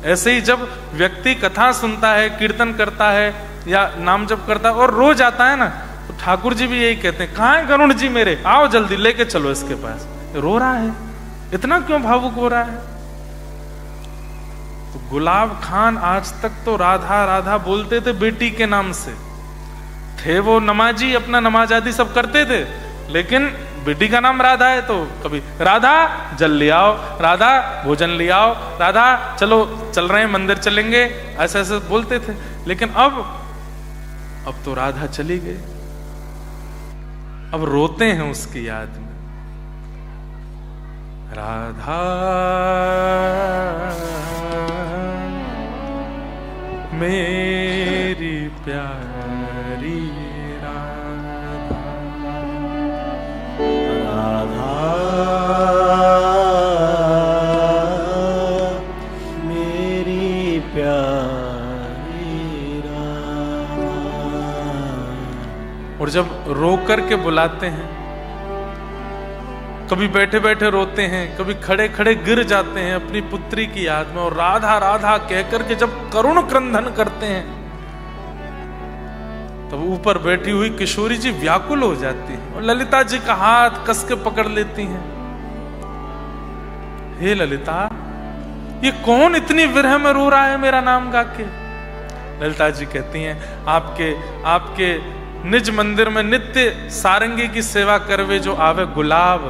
Speaker 1: ऐसे ही जब व्यक्ति कथा सुनता है, कीर्तन करता है या नाम जप करता है और रो जाता है ना, तो ठाकुर जी भी यही कहते हैं, कहाँ है गरुण जी मेरे, आओ जल्दी लेके चलो इसके पास, रो रहा है, इतना क्यों भावुक हो रहा है। तो गुलाब खान आज तक तो राधा राधा बोलते थे बेटी के नाम से, थे वो नमाजी, अपना नमाज आदि सब करते थे, लेकिन बेटी का नाम राधा है तो कभी राधा जल ले आओ, राधा भोजन ले आओ, राधा चलो चल रहे हैं मंदिर चलेंगे, ऐसे ऐसे बोलते थे। लेकिन अब तो राधा चली गई, अब रोते हैं उसकी याद में। राधा मेरी प्यारी राधा।
Speaker 2: राधा मेरी प्यारी राधा।
Speaker 1: और जब रो करके बुलाते हैं, कभी बैठे बैठे रोते हैं, कभी खड़े खड़े गिर जाते हैं अपनी पुत्री की याद में, और राधा राधा कहकर के जब करुण क्रंदन करते हैं, तब ऊपर बैठी हुई किशोरी जी व्याकुल हो जाती है और ललिता जी का हाथ कस के पकड़ लेती हैं। हे ललिता, ये कौन इतनी विरह में रो रहा है मेरा नाम गा के? ललिता जी कहती हैं, आपके निज मंदिर में नित्य सारंगी की सेवा करवे जो आवे गुलाब,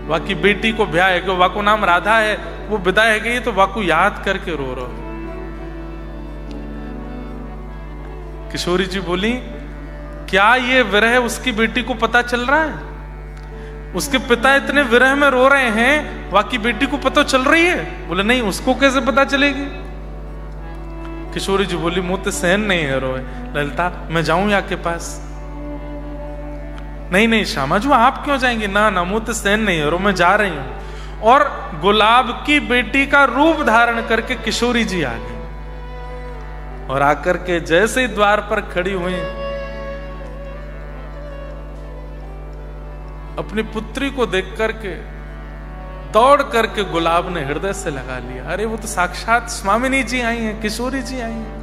Speaker 1: वाकी बेटी को ब्याह है, वाको नाम राधा है, वो विदाई है गई, तो वाको याद करके रो रहा। किशोरी जी बोली, क्या ये विरह उसकी बेटी को पता चल रहा है? उसके पिता इतने विरह में रो रहे हैं, वाकी बेटी को पता चल रही है? बोले नहीं, उसको कैसे पता चलेगी? किशोरी जी बोली, मुंह तो सहन नहीं है रोए। ललिता, मैं जाऊं या के पास? नहीं श्यामा जी, आप क्यों जाएंगे? ना मुंह तो सहन नहीं है रो, मैं जा रही हूं। और गुलाब की बेटी का रूप धारण करके किशोरी जी आ गई, और आकर के जैसे ही द्वार पर खड़ी हुई, अपनी पुत्री को देख करके दौड़ करके गुलाब ने हृदय से लगा लिया। अरे वो तो साक्षात स्वामिनी जी आई हैं, किशोरी जी आई हैं।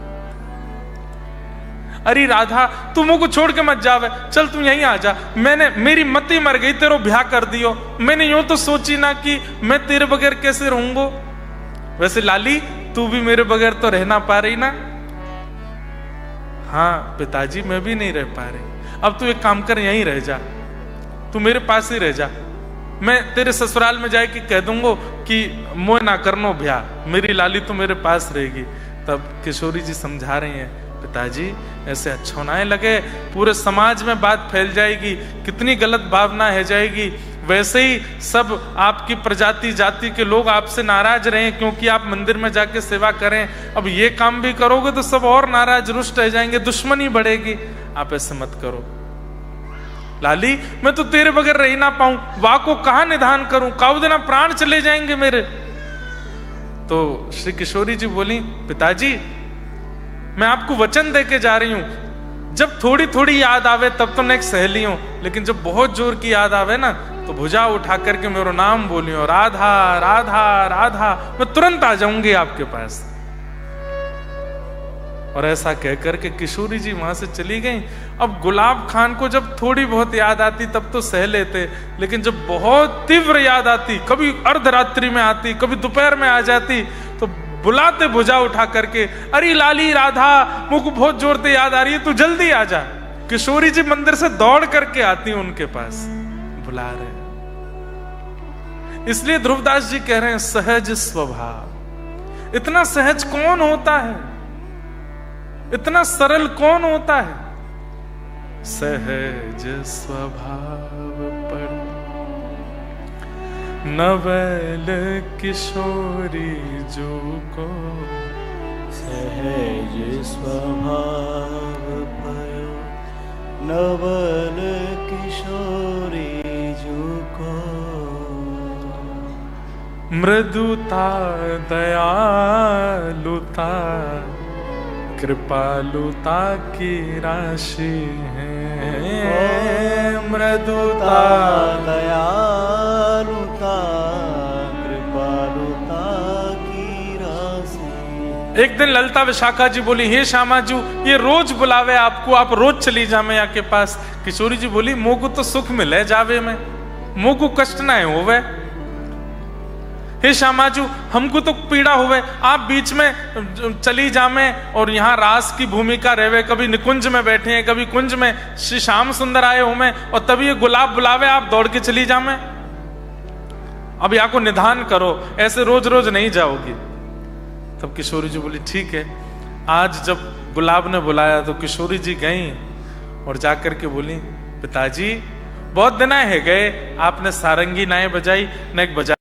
Speaker 1: अरे राधा, तू मुझ को छोड़ के मत जावे, चल तू यहीं आ जा। मेरी मती मर गई, तेरो ब्याह कर दियो। मैंने यूं तो सोची ना कि मैं तेरे बगैर कैसे रहूंगो। वैसे लाली, तू भी मेरे बगैर तो रहना पा रही ना? हाँ पिताजी, मैं भी नहीं रह पा रही। अब तू एक काम कर, यहीं रह जा, तू मेरे पास ही रह जा। मैं तेरे ससुराल में जाके कह दूंगा कि मोह ना करनो ब्याह, मेरी लाली तो मेरे पास रहेगी। तब किशोरी जी समझा रही हैं, पिताजी ऐसे अच्छा ना लगे, पूरे समाज में बात फैल जाएगी, कितनी गलत भावना है जाएगी। वैसे ही सब आपकी प्रजाति जाति के लोग आपसे नाराज रहे क्योंकि आप मंदिर में जाके सेवा करें। अब ये काम भी करोगे तो सब और नाराज रुष्ट रह जाएंगे, दुश्मनी बढ़ेगी। आप ऐसे मत करो लाली, मैं तो तेरे बगैर रह ना पाऊं, वाह को कहां निधान करूं, काउ देना प्राण चले जाएंगे मेरे। तो श्री किशोरी जी बोली, पिताजी मैं आपको वचन देके जा रही हूं, जब थोड़ी थोड़ी याद आवे तब तो नेक्स्ट सहेली हूं, लेकिन जब बहुत जोर की याद आवे ना तो भुजा उठा करके मेरा नाम बोलियो, राधा राधा राधा, मैं तुरंत आ जाऊंगी आपके पास। और ऐसा कहकर के किशोरी जी वहां से चली गई। अब गुलाब खान को जब थोड़ी बहुत याद आती तब तो सह लेते, लेकिन जब बहुत तीव्र याद आती, कभी अर्धरात्रि में आती, कभी दोपहर में आ जाती, तो बुलाते भुजा उठा करके, अरे लाली राधा, मुझको बहुत जोर से याद आ रही है, तू जल्दी आ जा। किशोरी जी मंदिर से दौड़ करके आती उनके पास, बुला रहे। इसलिए ध्रुवदास जी कह रहे हैं, सहज स्वभाव। इतना सहज कौन होता है, इतना सरल कौन होता है? सहज स्वभाव पर नवल किशोरी जो को,
Speaker 2: सहज स्वभाव पर नवल किशोरी जो को,
Speaker 1: मृदुता दयालुता कृपालुता की राशि है,
Speaker 2: मृदुता दयालुता कृपालुता की राशि।
Speaker 1: एक दिन ललिता विशाखा जी बोली, हे श्यामा जी, ये रोज बुलावे आपको, आप रोज चली जावे आपके पास। किशोरी जी बोली, मुंह को तो सुख मिले जावे में, मुंह को कष्ट ना होवे। हे श्यामाजू, हमको तो पीड़ा हुए, आप बीच में चली जामे और यहाँ रास की भूमिका रहवे, कभी निकुंज में बैठे हैं, कभी कुंज में, श्री श्याम सुंदर आए हूं मैं, और तभी ये गुलाब बुलावे, आप दौड़ के चली जामे। अब यहाँ को निधान करो, ऐसे रोज रोज नहीं जाओगी। तब किशोरी जी बोली, ठीक है। आज जब गुलाब ने बुलाया तो किशोरी जी गई और जाकर के बोली, पिताजी बहुत दिन है गए, आपने सारंगी नाए बजाई न एक बजा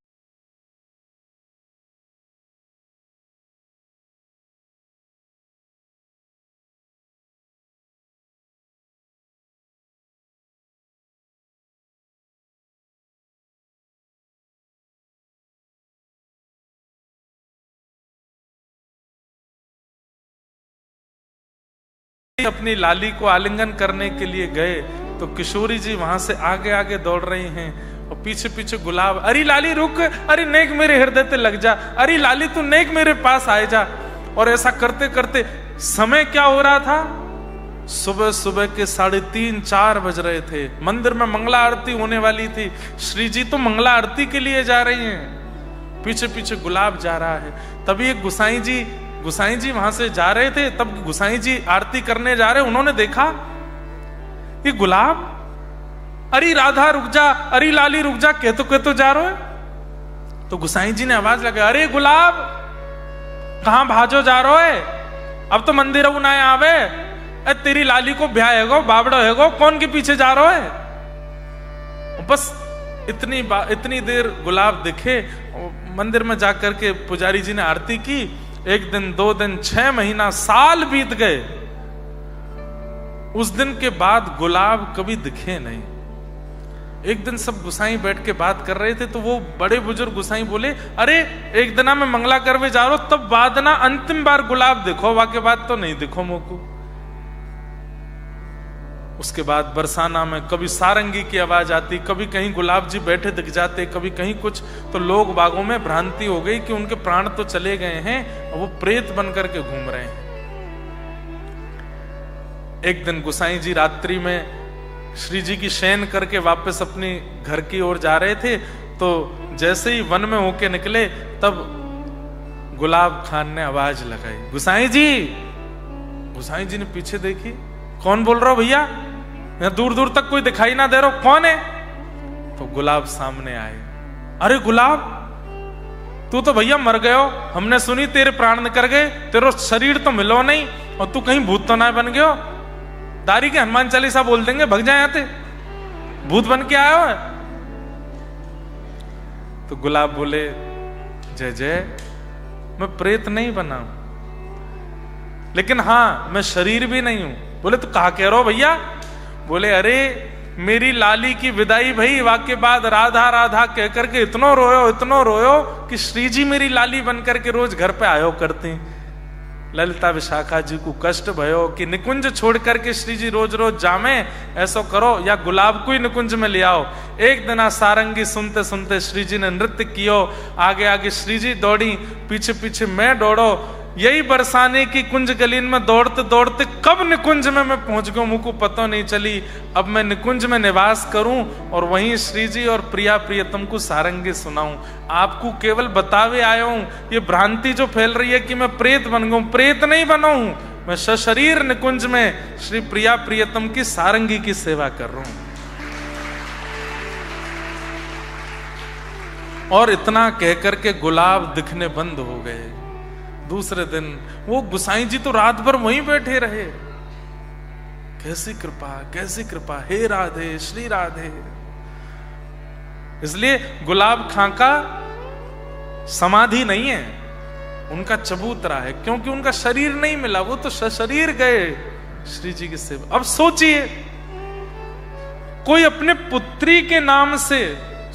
Speaker 1: अपनी लाली को आलिंगन करने के लिए गए तो किशोरी जी वहां से आगे आगे दौड़ रही हैं और पीछे पीछे गुलाब, अरे लाली रुक, अरे नेक मेरे हृदय पे लग जा, अरे लाली तू नेक मेरे पास आए जा। और ऐसा करते करते समय क्या हो रहा था, सुबह सुबह के 3:30-4 बज रहे थे। मंदिर में मंगला आरती होने वाली थी। श्री जी तो मंगला आरती के लिए जा रही हैं, पीछे पीछे गुलाब जा रहा है। तभी एक गुसाई जी वहां से जा रहे थे, तब गुसाई जी आरती करने जा रहे, उन्होंने देखा ये गुलाब, अरे राधा रुक जा, अरे लाली रुक जा, कहतो जा रहे हो। तो गुसाई जी ने आवाज लगाई, अरे गुलाब कहां भाजो जा रहे हो, अब तो मंदिर उनाए आवे, तेरी लाली को ब्याह हैगो, बाबड़ो हैगो, कौन के पीछे जा रहे है। बस इतनी देर गुलाब दिखे, मंदिर में जाकर के पुजारी जी ने आरती की। 1 दिन 2 दिन 6 महीना साल बीत गए। उस दिन के बाद गुलाब कभी दिखे नहीं। एक दिन सब गुसाई बैठ के बात कर रहे थे तो वो बड़े बुजुर्ग गुसाई बोले, अरे एक दिना में मंगला करवे जा रहा हो, तब बाद ना अंतिम बार गुलाब देखो, वाके बाद तो नहीं दिखो मोको। उसके बाद बरसाना में कभी सारंगी की आवाज आती, कभी कहीं गुलाब जी बैठे दिख जाते, कभी कहीं कुछ। तो लोग बागों में भ्रांति हो गई कि उनके प्राण तो चले गए हैं और वो प्रेत बनकर के घूम रहे हैं। एक दिन गुसाई जी रात्रि में श्री जी की शयन करके वापस अपनी घर की ओर जा रहे थे, तो जैसे ही वन में होके निकले तब गुलाब खान ने आवाज लगाई, गुसाई जी। गुसाई जी ने पीछे देखी, कौन बोल रहा हो भैया, यहाँ दूर दूर तक कोई दिखाई ना दे रहा, कौन है। तो गुलाब सामने आए, अरे गुलाब तू तो भैया मर गयो, हमने सुनी तेरे प्राण निकल गए, तेरा शरीर तो मिलो नहीं और तू कहीं भूत तो ना बन गयो। दारी के हनुमान चालीसा बोल देंगे, भग जाए आते, भूत बन के आयो है। तो गुलाब बोले, जय जय, मैं प्रेत नहीं बना हूं, लेकिन हां मैं शरीर भी नहीं हूं। बोले तो कहा कह रहे हो भैया। बोले अरे मेरी लाली की विदाई भई, वाके बाद राधा राधा कह करके इतनो रोयो कि श्री जी मेरी लाली बन करके रोज घर पे आयो करती। ललिता विशाखा जी को कष्ट भयो कि निकुंज छोड़ करके श्री जी रोज रोज जामे, ऐसो करो या गुलाब को ही निकुंज में ले आओ। एक दिन सारंगी सुनते सुनते श्री जी ने नृत्य कियो, आगे आगे श्री जी दौड़ी, पीछे पीछे मैं दौड़ो। यही बरसाने की कुंज गलीन में दौड़ते दौड़ते कब निकुंज में मैं पहुंच गया मुझको पता नहीं चली। अब मैं निकुंज में निवास करूं और वहीं श्री जी और प्रिया प्रियतम को सारंगी सुनाऊं। आपको केवल बतावे आया हूं, ये भ्रांति जो फैल रही है कि मैं प्रेत बन गया, प्रेत नहीं बना हूं, मैं सशरीर निकुंज में श्री प्रिया प्रियतम की सारंगी की सेवा कर रहा हूं। और इतना कहकर के गुलाब दिखने बंद हो गए। दूसरे दिन वो गुसाई जी तो रात भर वहीं बैठे रहे। कैसी कृपा, हे राधे, श्री राधे। इसलिए गुलाब खां का समाधि नहीं है, उनका चबूतरा है, क्योंकि उनका शरीर नहीं मिला, वो तो सशरीर गए श्री जी की सेवा। अब सोचिए, कोई अपने पुत्री के नाम से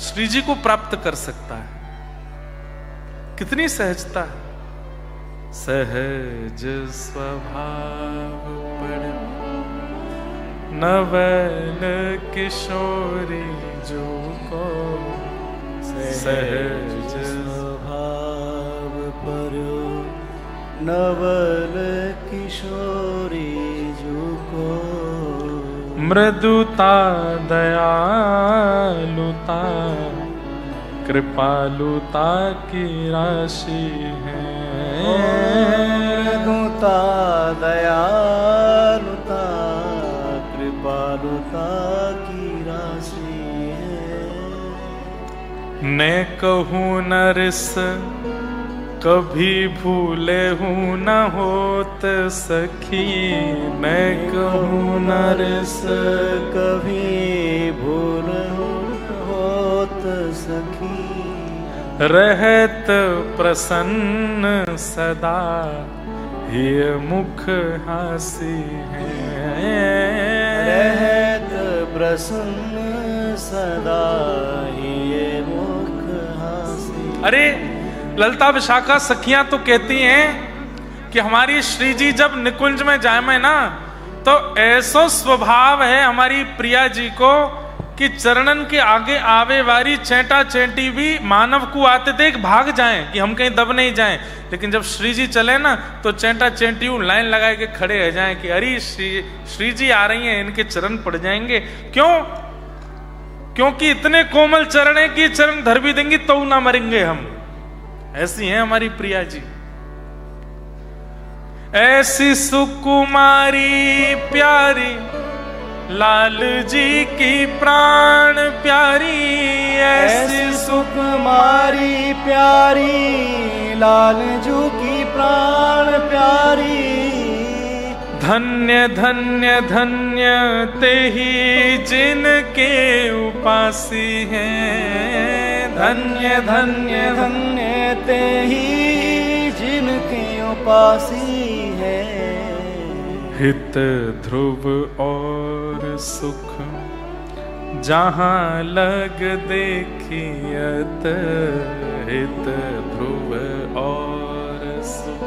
Speaker 1: श्री जी को प्राप्त कर सकता है, कितनी सहजता है। सहज स्वभाव पड़ नवल किशोरी जो को, सहज
Speaker 2: स्वभाव पर नवल किशोरी जो को,
Speaker 1: मृदुता दयालुता कृपालुता की राशि है।
Speaker 2: मृदुता दयालुता कृपालुता की राशि है।
Speaker 1: ने कहूँ नरिस कभी भूले हूँ न होत सखी, मैं कहूँ नरिस
Speaker 2: कभी भूल होत सखी,
Speaker 1: रहत प्रसन्न सदा ये मुख हासी है।
Speaker 2: रहत प्रसन्न सदा ये मुख हासी।
Speaker 1: अरे ललिता विशाखा सखियां तो कहती हैं कि हमारी श्री जी जब निकुंज में जाए में ना, तो ऐसा स्वभाव है हमारी प्रिया जी को कि चरणन के आगे आवे वारी चेंटा चेंटी भी मानव को आते देख भाग जाएं कि हम कहीं दब नहीं जाएं, लेकिन जब श्री जी चले ना तो चेंटा चेंटी लाइन लगा के खड़े रह जाएं कि अरे श्री जी आ रही हैं, इनके चरण पड़ जाएंगे। क्यों? क्योंकि इतने कोमल चरण है कि चरण धर भी देंगे तो ना मरेंगे हम। ऐसी हैं हमारी प्रिया जी। ऐसी सुकुमारी प्यारी लाल जी की प्राण प्यारी,
Speaker 2: ऐसी सुकुमारी प्यारी लाल जू की प्राण प्यारी।
Speaker 1: धन्य धन्य धन्य ते ही जिनके उपासी हैं,
Speaker 2: धन्य धन्य धन्य ते ही जिनके उपासी है।
Speaker 1: हित ध्रुव और सुख जहां लग देखियत, हित ध्रुव और सुख।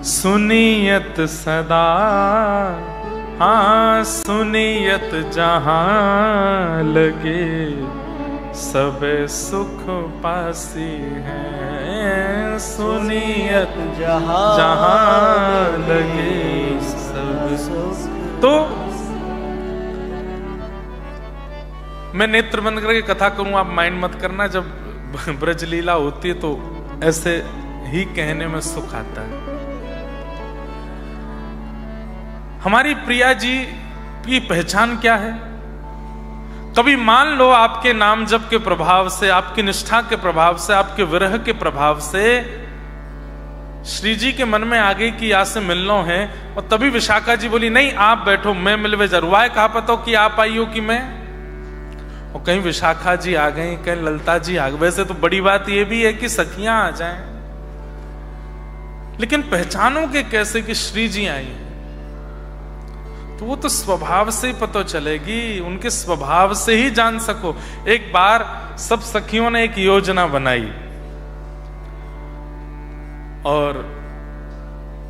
Speaker 1: सुनियत सदा, हाँ सुनियत जहां लगे, सब सुख पासी है। सुनियत जहां लगे सब सुख। तो मैं नेत्र बंद करके कथा करूं, आप माइंड मत करना। जब ब्रज लीला होती है तो ऐसे ही कहने में सुख आता है। हमारी प्रिया जी की पहचान क्या है? कभी मान लो आपके नाम जप के प्रभाव से, आपकी निष्ठा के प्रभाव से, आपके विरह के प्रभाव से श्री जी के मन में आ गई कि यहाँ से मिलना है, और तभी विशाखा जी बोली नहीं आप बैठो, मैं मिलवे जरूर आए। कहा पता कि आप आई हो कि मैं? और कहीं विशाखा जी आ गई, कहीं ललिता जी आ गई। वैसे तो बड़ी बात यह भी है कि सखियां आ जाएं, लेकिन पहचानोगे कैसे कि श्री जी आई हैं? तो वो तो स्वभाव से ही पता चलेगी, उनके स्वभाव से ही जान सको। एक बार सब सखियों ने एक योजना बनाई और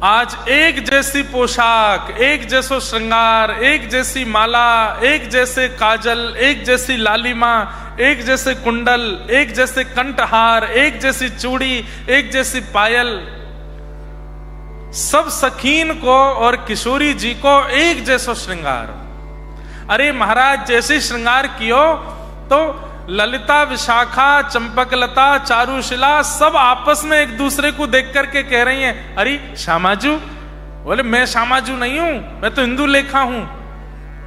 Speaker 1: आज एक जैसी पोशाक, एक जैसो श्रृंगार, एक जैसी माला, एक जैसे काजल, एक जैसी लालिमा, एक जैसे कुंडल, एक जैसे कंठहार, एक जैसी चूड़ी, एक जैसी पायल, सब सखीन को और किशोरी जी को एक जैसा श्रृंगार। अरे महाराज जैसे श्रृंगार कियो तो ललिता, विशाखा, चंपकलता, चारुशिला सब आपस में एक दूसरे को देख करके कह रही हैं अरे श्यामाजू। बोले मैं श्यामाजू नहीं हूं, मैं तो इंदु लेखा हूं।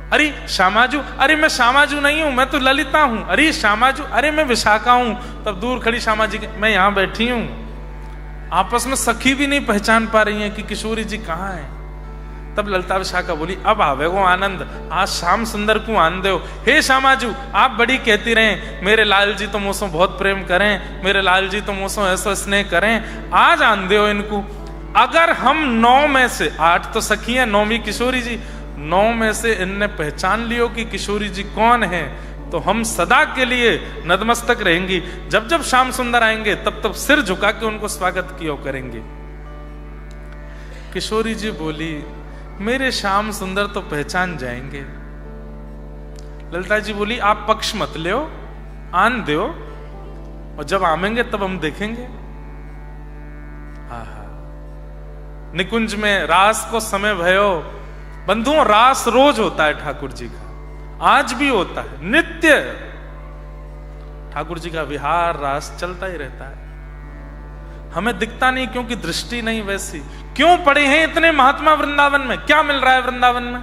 Speaker 1: अरे श्यामाजू, अरे मैं श्यामाजू नहीं हूं, मैं तो ललिता हूं। अरे श्यामाजू, अरे मैं विशाखा हूं। तब दूर खड़ी श्यामा जी मैं यहां बैठी हूं। आपस में सखी भी नहीं पहचान पा रही हैं कि किशोरी जी कहाँ हैं। तब ललिता विशाखा बोली अब आवे वो आनंद, आज श्याम सुंदर को आन दो। हे श्यामाजू आप बड़ी कहती रहें मेरे लाल जी तो मुझसे बहुत प्रेम करें, मेरे लाल जी तो मुझसे ऐसा स्नेह करें, आज आन दो इनको। अगर हम 9 में से 8 तो सखी हैं, 9वीं किशोरी जी, 9 में से इनने पहचान लियो कि किशोरी जी कौन है, तो हम सदा के लिए नतमस्तक रहेंगी। जब जब श्याम सुंदर आएंगे तब तब सिर झुका के उनको स्वागत किया करेंगे। किशोरी जी बोली मेरे श्याम सुंदर तो पहचान जाएंगे। ललिता जी बोली आप पक्ष मत लियो, आन दो, और जब आवेंगे तब हम देखेंगे। आहा, निकुंज में रास को समय भयो। बंधुओं रास रोज होता है ठाकुर जी का, आज भी होता है, नित्य ठाकुर जी का विहार रास चलता ही रहता है। हमें दिखता नहीं क्योंकि दृष्टि नहीं वैसी। क्यों पड़े हैं इतने महात्मा वृंदावन में? क्या मिल रहा है वृंदावन में?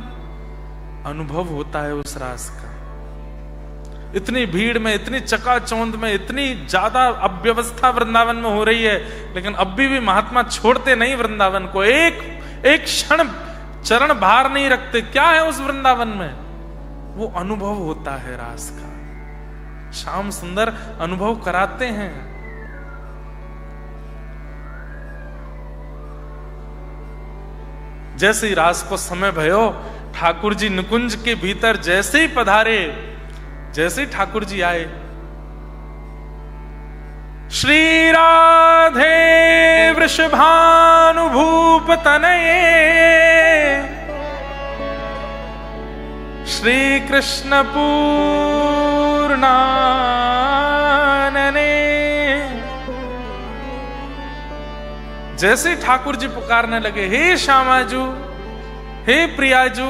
Speaker 1: अनुभव होता है उस रास का। इतनी भीड़ में, इतनी चकाचौंध में, इतनी ज्यादा अव्यवस्था वृंदावन में हो रही है, लेकिन अब भी महात्मा छोड़ते नहीं वृंदावन को। एक क्षण चरण भार नहीं रखते। क्या है उस वृंदावन में? वो अनुभव होता है रास का। श्याम सुंदर अनुभव कराते हैं। जैसे ही रास को समय भयो, ठाकुर जी निकुंज के भीतर जैसे ही पधारे, जैसे ही ठाकुर जी आए, श्री राधे वृषभानुभूप तनये श्री कृष्ण पूर्णानने। जैसे ठाकुर जी पुकारने लगे, हे श्यामाजू, हे प्रियाजू,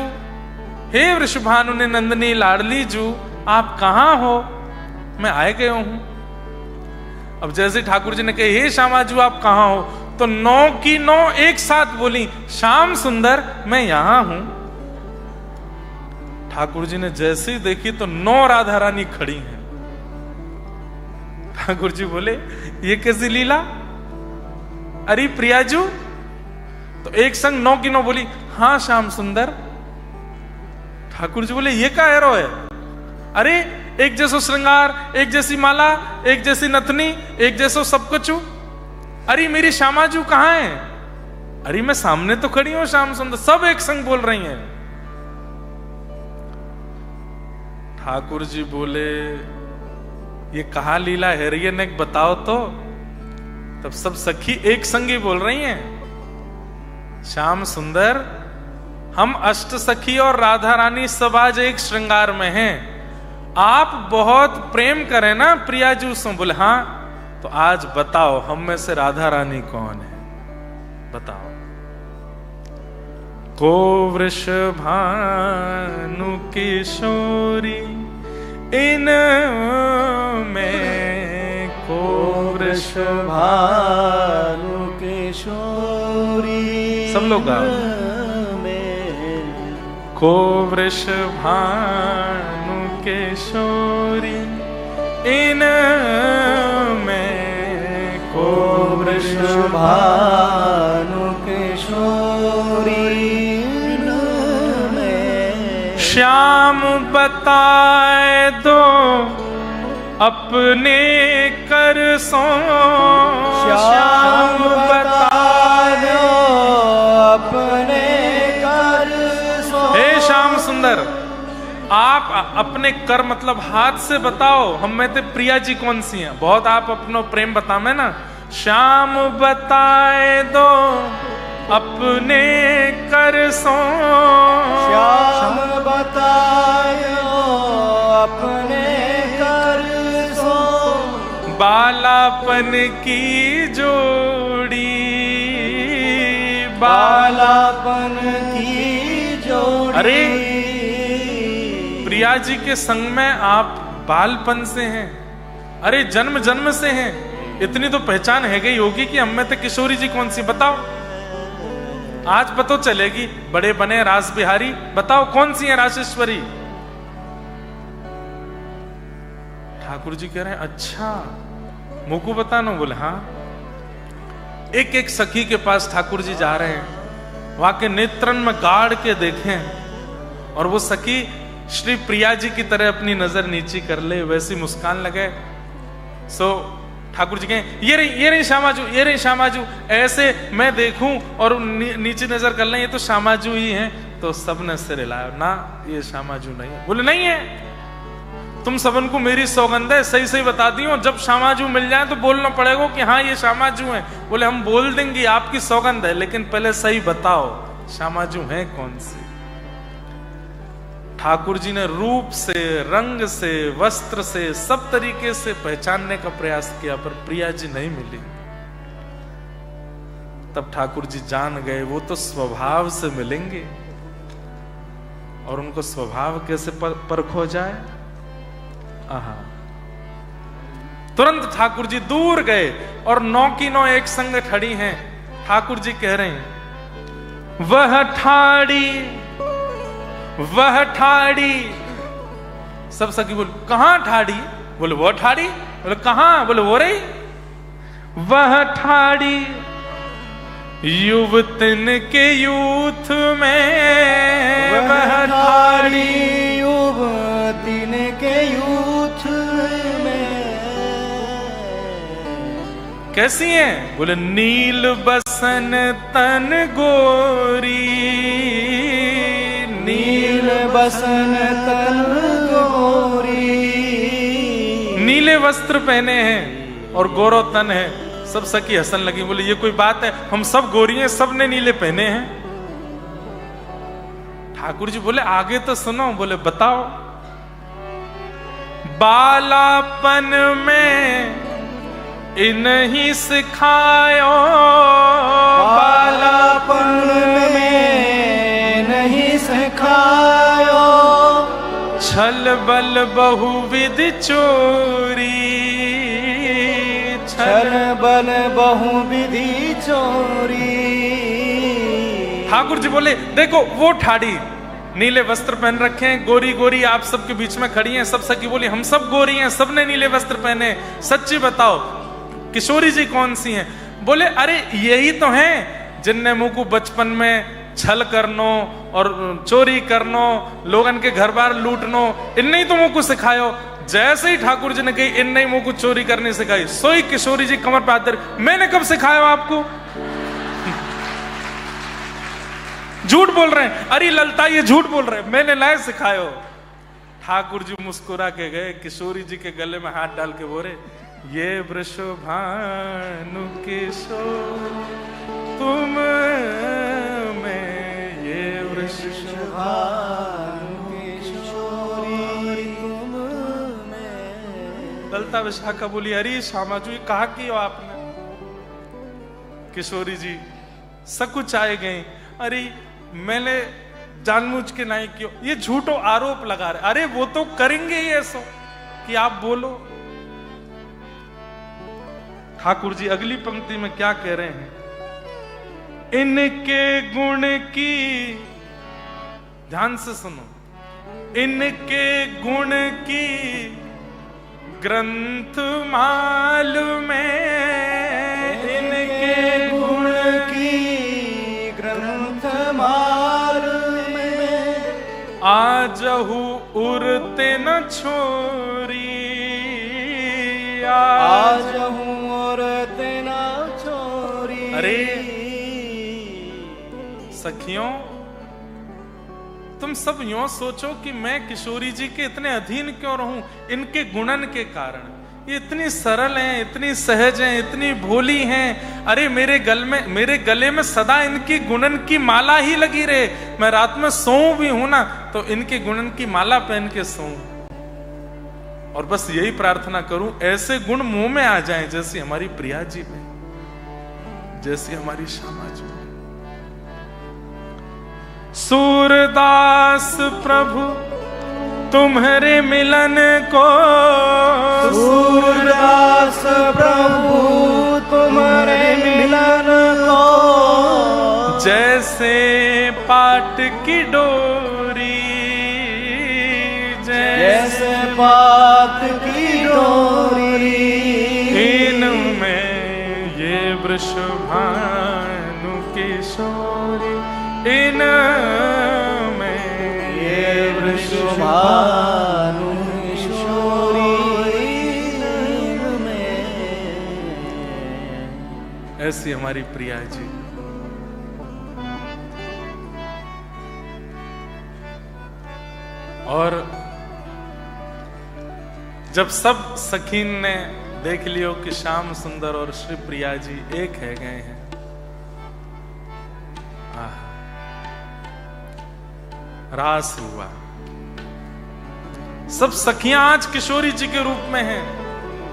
Speaker 1: हे वृषभानु ने नंदनी लाडली जू, आप कहां हो? मैं आए गए हूं। अब जैसे ठाकुर जी ने कहे, हे श्यामाजू आप कहां हो, तो 9 की 9 एक साथ बोली, श्याम सुंदर मैं यहां हूं। ठाकुर जी ने जैसे ही देखी तो 9 राधा रानी खड़ी हैं। ठाकुर जी बोले, ये कैसी लीला? अरे प्रियाजू, तो एक संग 9 की 9 बोली, हां श्याम सुंदर। ठाकुर जी बोले, ये क्या एरो है? अरे एक जैसो श्रृंगार, एक जैसी माला, एक जैसी नथनी, एक जैसो सब कुछ। अरे मेरी श्यामाजू कहां है? अरे मैं सामने तो खड़ी हूं श्याम सुंदर। सब एक संग बोल रही हैं। ठाकुर जी बोले, ये कहा लीला है रे, ने बताओ तो। तब सब सखी एक संग ही बोल रही हैं, श्याम सुंदर हम अष्ट सखी और राधा रानी सब आज एक श्रृंगार में हैं। आप बहुत प्रेम करें ना प्रियाजू से। बोले हाँ, तो आज बताओ हम में से राधा रानी कौन है? बताओ। को वृषभानु किशोरी इन में, को वृषभानु किशोरी। सब लोग गाओ। को वृषभानु किशोरी इन में, को वृषभानु किशोरी इन में। श्याम बताए दो अपने कर सो, श्याम बताए दो अपने कर सो। हे श्याम सुंदर, आप अपने कर मतलब हाथ से बताओ हम में ते प्रिया जी कौन सी हैं। बहुत आप अपनो प्रेम बतावे ना। श्याम बताए दो अपने कर सो, श्याम बताए दो अपने कर सो। बालापन की जोड़ी, बालापन की जोड़ी। अरे प्रिया जी के संग में आप बालपन से हैं। अरे जन्म जन्म से हैं। इतनी तो पहचान है गई होगी कि हम में तो किशोरी जी कौन सी। बताओ, आज पता चलेगी। बड़े बने रास बिहारी, बताओ कौन सी है रासेश्वरी? ठाकुर जी कह रहे हैं, अच्छा मुझको बताना। बोले हाँ। एक एक सखी के पास ठाकुर जी जा रहे हैं, वहां के नेत्रन में गाड़ के देखें, और वो सखी श्री प्रिया जी की तरह अपनी नजर नीची कर ले, वैसी मुस्कान लगे। सो ठाकुर जी कहें, ये रही श्यामाजू, ये रही श्यामाजू। ऐसे मैं देखूं और नीचे नजर कर लें, ये तो श्यामाजू ही हैं। तो सबने सिर हिलाया, ना ये श्यामाजू नहीं है। बोले नहीं है, तुम सबन को मेरी सौगंध है, सही सही बता दी हूं। जब श्यामाजू मिल जाए तो बोलना पड़ेगा कि हाँ ये श्यामाजू है। बोले हम बोल देंगे, आपकी सौगंध है, लेकिन पहले सही बताओ श्यामाजू है कौन सी। ठाकुर जी ने रूप से, रंग से, वस्त्र से, सब तरीके से पहचानने का प्रयास किया, पर प्रिया जी नहीं मिली। तब ठाकुर जी जान गए वो तो स्वभाव से मिलेंगे, और उनको स्वभाव कैसे परखो जाए। आहा। तुरंत ठाकुर जी दूर गए और 9 की 9 एक संग खड़ी हैं। ठाकुर जी कह रहे हैं, वह ठाड़ी, वह ठाड़ी। सब सखी बोल, कहां ठाड़ी? बोले वो ठाड़ी। बोले कहां? बोले वो रही। वह ठाड़ी युवतिन के यूथ में, वह ठाड़ी युवतिन के यूथ में। कैसी है? बोले नील बसन तन गोरी, नील बसन तन गोरी। नीले वस्त्र पहने हैं और गोरो तन है। सब सखी हंसने लगी, बोले ये कोई बात है, हम सब गोरी हैं, सब ने नीले पहने हैं। ठाकुर जी बोले आगे तो सुनो। बोले बताओ। बालापन में इन्हीं सिखायो,
Speaker 2: बालापन में नहीं सिखायो,
Speaker 1: छल बल बहुविधि चोरी,
Speaker 2: छल बल बहुविधि चोरी।
Speaker 1: ठाकुर जी बोले देखो वो ठाड़ी नीले वस्त्र पहन रखे हैं, गोरी गोरी आप सबके बीच में खड़ी हैं। सब सखी बोली हम सब गोरी हैं, सबने नीले वस्त्र पहने, सच्ची बताओ किशोरी जी कौन सी हैं? बोले अरे यही तो हैं जिनने मुंह को बचपन में छल करनो और चोरी करनो, लोगन के घर बार लूटनो, इनने ही तो मुंह को सिखायो। जैसे ही ठाकुर जी ने कही इनने ही मुंह को चोरी करनी सिखाई, सोई किशोरी जी कमर पे हाथ धर, मैंने कब सिखाया आपको? झूठ बोल रहे हैं। अरे ललता ये झूठ बोल रहे हैं, मैंने लाए सिखायो। ठाकुर जी मुस्कुरा के गए, किशोरी जी के गले में हाथ डाल के बोले ये वृषभानु किशोर तुम में, ये
Speaker 2: वृषभानु किशोरी तुम में।
Speaker 1: ललता विशाखा बोली अरे श्यामा जी कहा कि आपने? किशोरी जी सकुचाए गई, अरे मैंने जानबूझ के नहीं क्यों, ये झूठो आरोप लगा रहे। अरे वो तो करेंगे ही ऐसा कि आप बोलो। ठाकुर जी अगली पंक्ति में क्या कह रहे हैं? इनके गुण की, ध्यान से सुनो, इनके गुण की ग्रंथ मालूम है,
Speaker 2: इनके गुण की ग्रंथ मालूम है,
Speaker 1: आजहु उरते न छोरी,
Speaker 2: आजहु उरते न छोरी।
Speaker 1: अरे सखियों तुम सब यूं सोचो कि मैं किशोरी जी के इतने अधीन क्यों रहूं? इनके गुणन के कारण। ये इतनी सरल हैं, इतनी सहज हैं, इतनी भोली हैं। अरे मेरे गले में सदा इनकी गुणन की माला ही लगी रहे। मैं रात में सोऊं भी हूं ना तो इनके गुणन की माला पहन के सोऊं, और बस यही प्रार्थना करूं ऐसे गुण मुंह में आ जाएं जैसी हमारी प्रिया जी में, जैसी हमारी श्यामा जी में। सूरदास प्रभु तुम्हारे मिलन को,
Speaker 2: सूरदास प्रभु तुम्हारे मिलन को,
Speaker 1: जैसे पाट की डोरी,
Speaker 2: जैसे पाट की डोरी।
Speaker 1: इनमें ये वृषभानु किशोरी, इनमें
Speaker 2: ये वृषभानु किशोरी में।
Speaker 1: ऐसी हमारी प्रिया जी। और जब सब सखीन ने देख लियो कि श्याम सुंदर और श्री प्रिया जी एक है गए हैं, रास हुआ। सब सखियां आज किशोरी जी के रूप में हैं,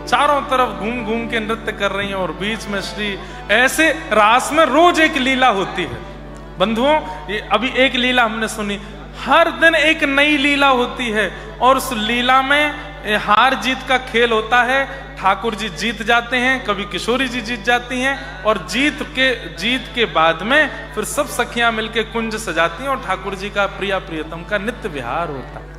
Speaker 1: चारों तरफ घूम घूम के नृत्य कर रही हैं, और बीच में श्री। ऐसे रास में रोज एक लीला होती है बंधुओं। ये अभी एक लीला हमने सुनी, हर दिन एक नई लीला होती है, और उस लीला में हार जीत का खेल होता है। ठाकुर जी जीत जाते हैं, कभी किशोरी जी जीत जाती हैं, और जीत के बाद में फिर सब सखियां मिलके कुंज सजाती हैं और ठाकुर जी का प्रिया प्रियतम का नित्य विहार होता है।